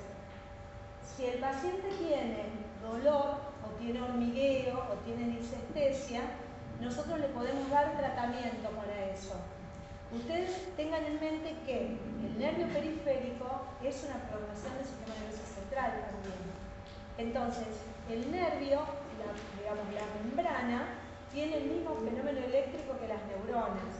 Si el paciente tiene dolor, o tiene hormigueo, o tiene disestesia, nosotros le podemos dar tratamiento para eso. Ustedes tengan en mente que el nervio periférico es una prolongación del sistema nervioso central también. Entonces, el nervio, la membrana, tiene el mismo fenómeno eléctrico que las neuronas,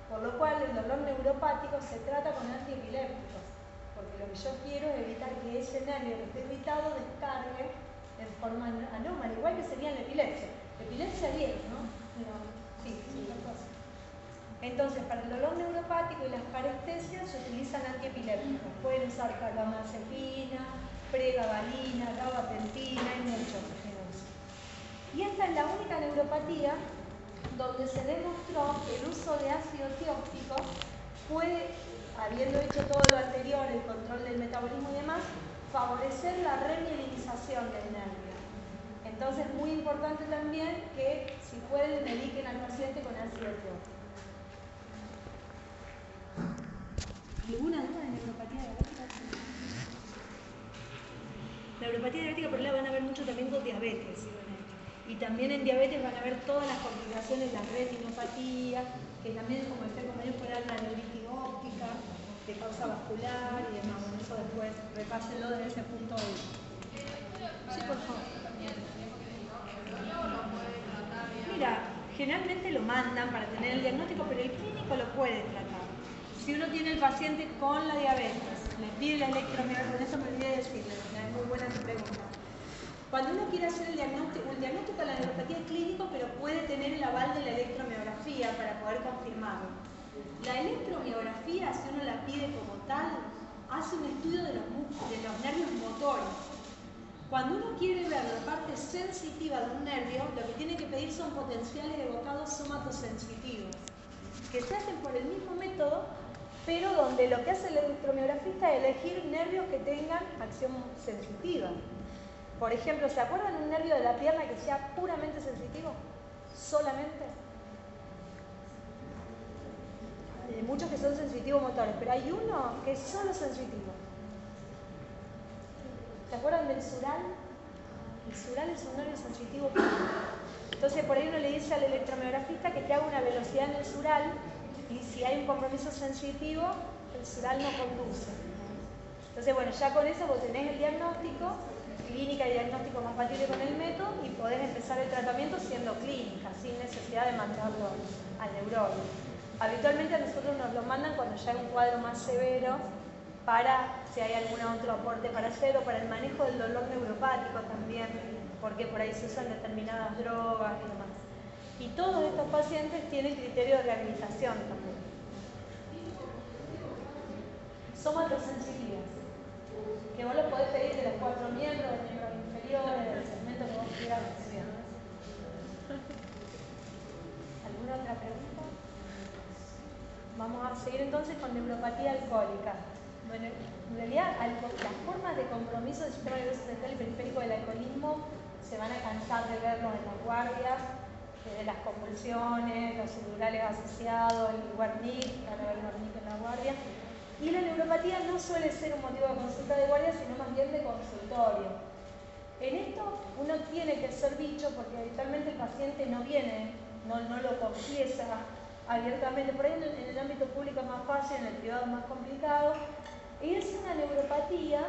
por lo cual el dolor neuropático se trata con antiepilépticos, porque lo que yo quiero es evitar que ese nervio que esté irritado descargue en forma anómala, igual que sería la epilepsia. Epilepsia bien, ¿no? Sí, otra cosa. Entonces, para el dolor neuropático y las parestesias se utilizan antiepilépticos. Pueden usar carbamazepina, pregabalina, gabapentina y muchos que no usan. Y esta es la única neuropatía donde se demostró que el uso de ácido tióxico puede, habiendo hecho todo lo anterior, el control del metabolismo y demás, favorecer la remielinización del nervio. Entonces es muy importante también que, si pueden, mediquen al paciente con ácido tióxico. ¿Alguna duda de neuropatía diabética? La neuropatía diabética por la van a ver mucho también con diabetes. Y también en diabetes van a ver todas las complicaciones, la retinopatía, que también, como decía el compañero, puede dar una neuritis óptica, de causa vascular y demás. Bueno, eso después repásenlo desde ese punto de vista. Sí, por favor. Mira, generalmente lo mandan para tener el diagnóstico, pero el clínico lo puede tratar. Si uno tiene el paciente con la diabetes, le pide la electromiografía, con eso me olvidé de decirle, es muy buena su pregunta. Cuando uno quiere hacer el diagnóstico de la neuropatía es clínico, pero puede tener el aval de la electromiografía para poder confirmarlo. La electromiografía, si uno la pide como tal, hace un estudio de los nervios motores. Cuando uno quiere ver la parte sensitiva de un nervio, lo que tiene que pedir son potenciales evocados somatosensitivos, que se hacen por el mismo método, pero donde lo que hace el electromiografista es elegir nervios que tengan acción sensitiva. Por ejemplo, ¿se acuerdan un nervio de la pierna que sea puramente sensitivo? Solamente. Hay muchos que son sensitivos motores, pero hay uno que es solo sensitivo. ¿Se acuerdan del sural? El sural es un nervio sensitivo. Entonces, por ahí uno le dice al electromiografista que te haga una velocidad en el sural y si hay un compromiso sensitivo, el sural no conduce. Entonces, bueno, ya con eso vos tenés el diagnóstico, clínica y diagnóstico compatible con el método y podés empezar el tratamiento siendo clínica, sin necesidad de mandarlo al neurólogo. Habitualmente a nosotros nos lo mandan cuando ya hay un cuadro más severo para si hay algún otro aporte para hacer o para el manejo del dolor neuropático también, porque por ahí se usan determinadas drogas y demás. Y todos estos pacientes tienen criterio de rehabilitación también. Somatosensitivas, que vos los podés pedir de los 4 miembros, de miembros inferiores, del segmento que vos quieras. ¿Alguna otra pregunta? Vamos a seguir entonces con neuropatía alcohólica. Bueno, en realidad las formas de compromiso del sistema nervioso central y periférico del alcoholismo se van a cansar de verlo en las guardias, desde las convulsiones, los subdurales asociados, el Wernicke, van a ver el Wernicke en la guardia. Y la neuropatía no suele ser un motivo de consulta de guardia, sino más bien de consultorio. En esto uno tiene que ser bicho porque habitualmente el paciente no viene, no lo confiesa abiertamente. Por ahí en el ámbito público es más fácil, en el privado es más complicado. Y es una neuropatía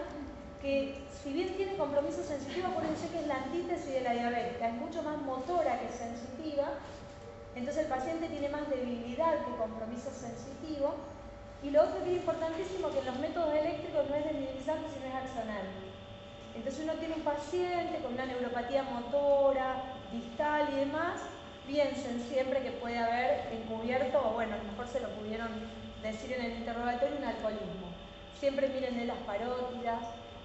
que, si bien tiene compromiso sensitivo, acuérdense que es la antítesis de la diabética, es mucho más motora que sensitiva, entonces el paciente tiene más debilidad que compromiso sensitivo. Y lo otro que es importantísimo, que en los métodos eléctricos no es desmineralizante, sino es axonal. Entonces uno tiene un paciente con una neuropatía motora, distal y demás, piensen siempre que puede haber encubierto, o bueno, a lo mejor se lo pudieron decir en el interrogatorio, un alcoholismo. Siempre miren de las parótidas,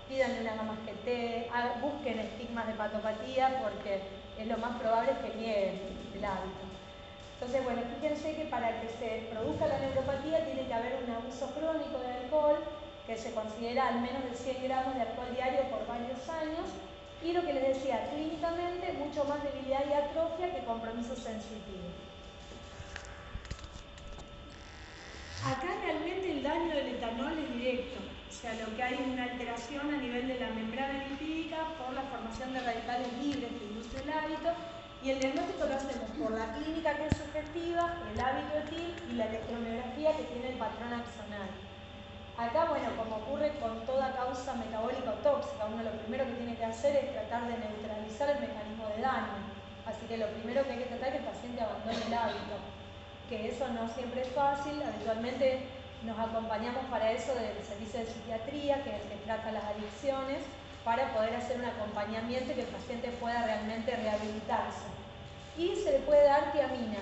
pídanle una gamasquete, busquen estigmas de patopatía porque es lo más probable que nieguen el hábito. Entonces, bueno, fíjense que para que se produzca la neuropatía tiene que haber un abuso crónico de alcohol, que se considera al menos de 100 gramos de alcohol diario por varios años, y lo que les decía, clínicamente mucho más debilidad y atrofia que compromiso sensitivo. Acá realmente el daño del etanol es directo, o sea, lo que hay es una alteración a nivel de la membrana lipídica por la formación de radicales libres que induce el hábito, y el diagnóstico lo hacemos por la clínica que es subjetiva, el hábito etil y la electromiografía que tiene el patrón axonal. Acá, bueno, como ocurre con toda causa metabólica o tóxica, uno lo primero que tiene que hacer es tratar de neutralizar el mecanismo de daño. Así que lo primero que hay que tratar es que el paciente abandone el hábito, que eso no siempre es fácil. Habitualmente nos acompañamos para eso del servicio de psiquiatría, que es el que trata las adicciones, para poder hacer un acompañamiento y que el paciente pueda realmente rehabilitarse. Y se le puede dar tiamina,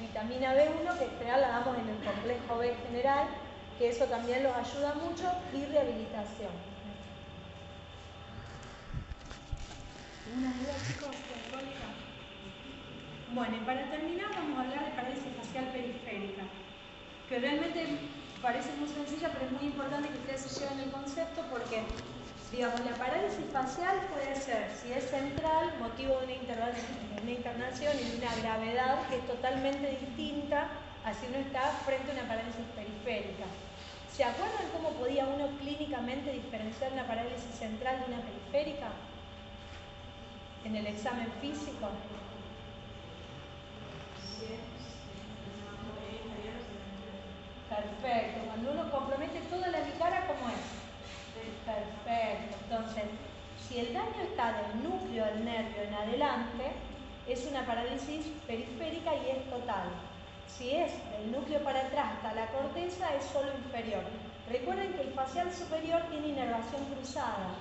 vitamina B1, que en general la damos en el complejo B general, que eso también los ayuda mucho, y rehabilitación. ¿Alguna duda, chicos? Bueno, y para terminar vamos a hablar de parálisis facial periférica, que realmente parece muy sencilla, pero es muy importante que ustedes se lleven el concepto porque, digamos, la parálisis facial puede ser, si es central, motivo de una internación y de una gravedad que es totalmente distinta a si uno está frente a una parálisis periférica. ¿Se acuerdan cómo podía uno clínicamente diferenciar una parálisis central de una periférica? En el examen físico. Perfecto. Cuando uno compromete toda la bicara, ¿cómo es? Perfecto. Entonces, si el daño está del núcleo del nervio en adelante, es una parálisis periférica y es total. Si es del núcleo para atrás hasta la corteza, es solo inferior. Recuerden que el facial superior tiene inervación cruzada,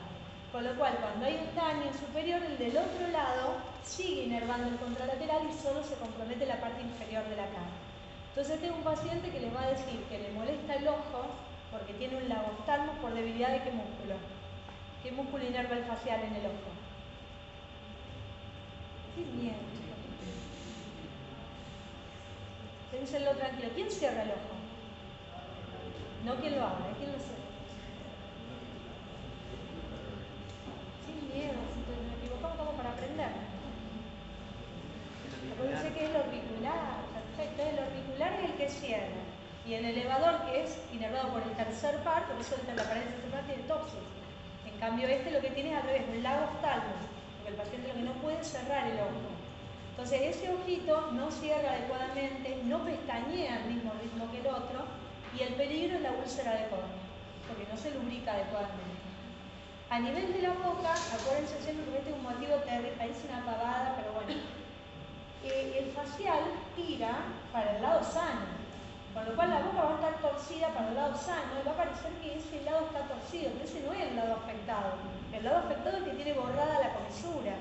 con lo cual cuando hay un daño en superior, el del otro lado sigue inervando el contralateral y solo se compromete la parte inferior de la cara. Entonces tengo un paciente que les va a decir que le molesta el ojo porque tiene un lagostalmo por debilidad de qué músculo. ¿Qué músculo inerva el facial en el ojo? Qué miedo, chicos. Pénsenlo tranquilo. ¿Quién cierra el ojo? No quien lo habla, quien lo sepa. Sin miedo, si nos equivocamos como para aprender. Acuérdense que es el auricular, perfecto, el auricular es el que cierra. Y el elevador, que es inervado por el tercer par, por eso la pared del tercer par tiene topsis. En cambio este lo que tiene es al revés, un lago oftalmo, porque el paciente lo que no puede es cerrar el ojo. Entonces ese ojito no cierra adecuadamente, no pestañea al mismo ritmo que el otro, y el peligro es la úlcera de córnea, porque no se lubrica adecuadamente. A nivel de la boca, acuérdense siempre que este es un motivo terrible, parece una pavada, pero bueno. El facial tira para el lado sano, con lo cual la boca va a estar torcida para el lado sano y va a parecer que ese lado está torcido, pero ese no es el lado afectado. El lado afectado es el que tiene borrada la comisura.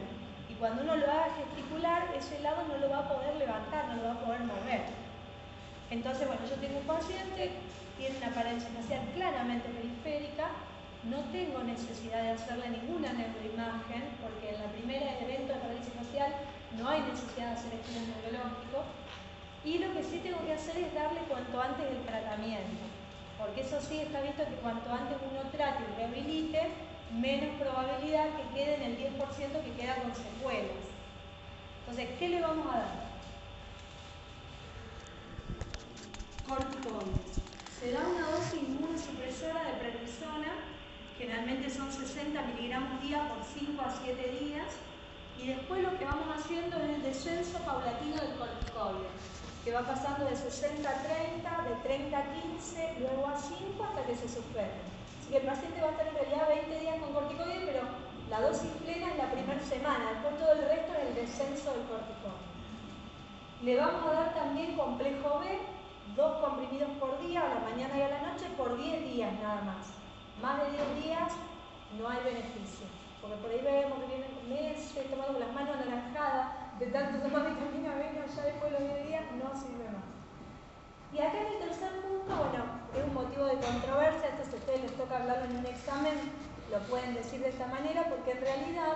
Y cuando uno lo haga gesticular, ese lado no lo va a poder levantar, no lo va a poder mover. Entonces, bueno, yo tengo un paciente, tiene una parálisis facial claramente periférica, no tengo necesidad de hacerle ninguna neuroimagen, porque en la primera evento de parálisis facial no hay necesidad de hacer estudios neurológicos. Y lo que sí tengo que hacer es darle cuanto antes el tratamiento, porque eso sí está visto que cuanto antes uno trate y rehabilite, menos probabilidad que quede en el 10% que queda con secuelas. Entonces, ¿qué le vamos a dar? Corticoides. Se da una dosis inmunosupresora de prednisona, generalmente son 60 miligramos día por 5 a 7 días, y después lo que vamos haciendo es el descenso paulatino del corticoide, que va pasando de 60 a 30, de 30 a 15, luego a 5 hasta que se suspende. Así que el paciente va a estar en realidad 20 días con corticoide, pero la dosis plena es la primera semana, después todo el resto es el descenso del corticoide. Le vamos a dar también complejo B, 2 comprimidos por día, a la mañana y a la noche, por 10 días nada más. Más de 10 días no hay beneficio, porque por ahí vemos que vienen con meses, tomando las manos anaranjadas, de tanto tomar vitamina B, no, ya después de los 10 días no sirve más. Y acá en el tercer punto, bueno, es un motivo de controversia, esto si a ustedes les toca hablarlo en un examen, lo pueden decir de esta manera, porque en realidad,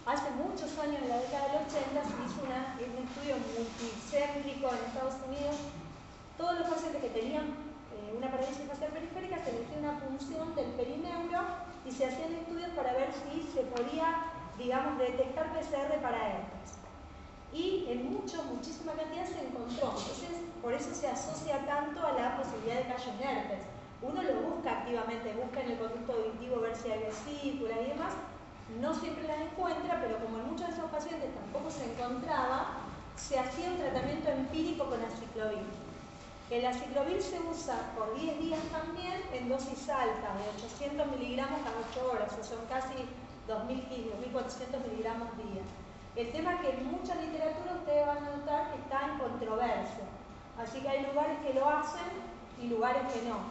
hace muchos años, en la década del 80, se hizo un estudio multicéntrico en Estados Unidos. Todos los pacientes que tenían una parálisis facial periférica se les hacía una punción del perineuro y se hacían estudios para ver si se podía, digamos, detectar PCR para herpes. Y en muchísima cantidad se encontró. Entonces, por eso se asocia tanto a la posibilidad de que haya un herpes. Uno lo busca activamente, busca en el conducto auditivo ver si hay vesículas y demás. No siempre las encuentra, pero como en muchos de esos pacientes tampoco se encontraba, se hacía un tratamiento empírico con aciclovir. El aciclovir se usa por 10 días también en dosis alta, de 800 miligramos cada 8 horas, o son casi 2.400 miligramos día. El tema es que en mucha literatura ustedes van a notar que está en controversia, así que hay lugares que lo hacen y lugares que no.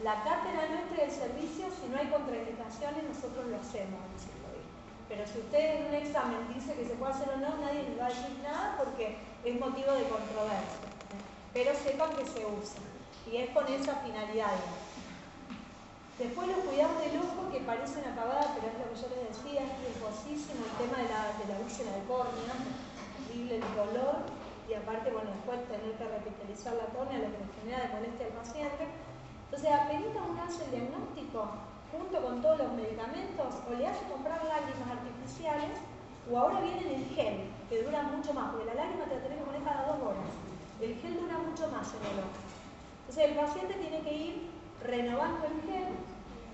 La cátedra nuestra del servicio, si no hay contraindicaciones, nosotros lo hacemos, pero si ustedes en un examen dicen que se puede hacer o no, nadie les va a decir nada porque es motivo de controversia. Pero sepan que se usa y es con esa finalidad. Después los cuidados del ojo, que parece una pavada, pero es lo que yo les decía, es riesgosísimo el tema de la úlcera de córnea, horrible el dolor y aparte, bueno, después tener que revitalizar la córnea, lo que nos genera de molestia al paciente. Entonces, apenas uno hace el diagnóstico junto con todos los medicamentos, o le hace comprar lágrimas artificiales, o ahora viene el gel, que dura mucho más, porque la lágrima te la tenés que poner cada 2 horas. El gel dura mucho más en el ojo. Entonces el paciente tiene que ir renovando el gel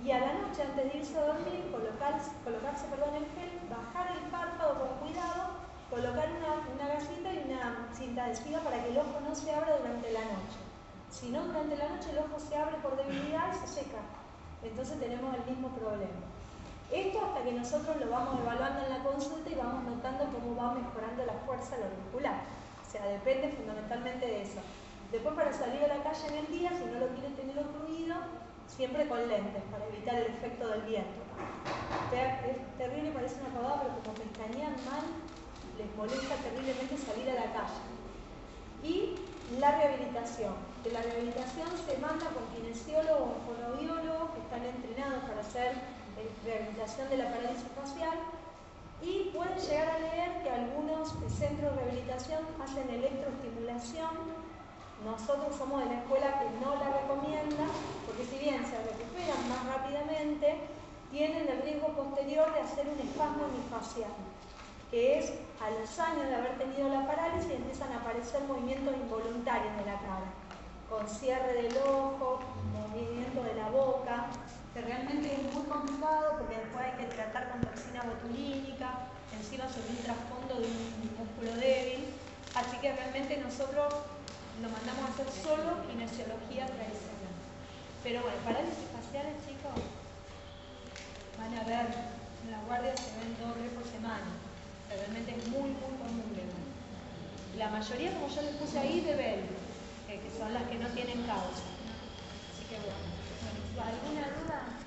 y a la noche antes de irse a dormir colocarse el gel, bajar el párpado con cuidado, colocar una gasita y una cinta adhesiva para que el ojo no se abra durante la noche. Si no, durante la noche el ojo se abre por debilidad y se seca. Entonces tenemos el mismo problema. Esto hasta que nosotros lo vamos evaluando en la consulta y vamos notando cómo va mejorando la fuerza del auricular. O sea, depende fundamentalmente de eso. Después, para salir a la calle en el día, si no lo quieren tener ocluido, siempre con lentes, para evitar el efecto del viento. O sea, es terrible, parece una pavada, pero como pestañean mal, les molesta terriblemente salir a la calle. Y la rehabilitación. De la rehabilitación se manda con kinesiólogos o fonoaudiólogos que están entrenados para hacer rehabilitación de la parálisis facial. Y pueden llegar a leer que algunos centros de rehabilitación hacen electroestimulación. Nosotros somos de la escuela que no la recomienda, porque si bien tienen el riesgo posterior de hacer un espasmo hemifacial, que es a los años de haber tenido la parálisis empiezan a aparecer movimientos involuntarios de la cara, con cierre del ojo, movimiento de la boca, que realmente es muy complicado porque después hay que tratar con toxina botulínica, encima sobre un trasfondo de un músculo débil, así que realmente nosotros lo mandamos a hacer solo kinesiología tradicional. Pero bueno, parálisis faciales, chicos, van a ver, en la guardia se ven 2 o 3 por semana, realmente es muy común de ver. La mayoría, como yo les puse ahí, de Bell, que son las que no tienen causa. Así que bueno, ¿alguna duda?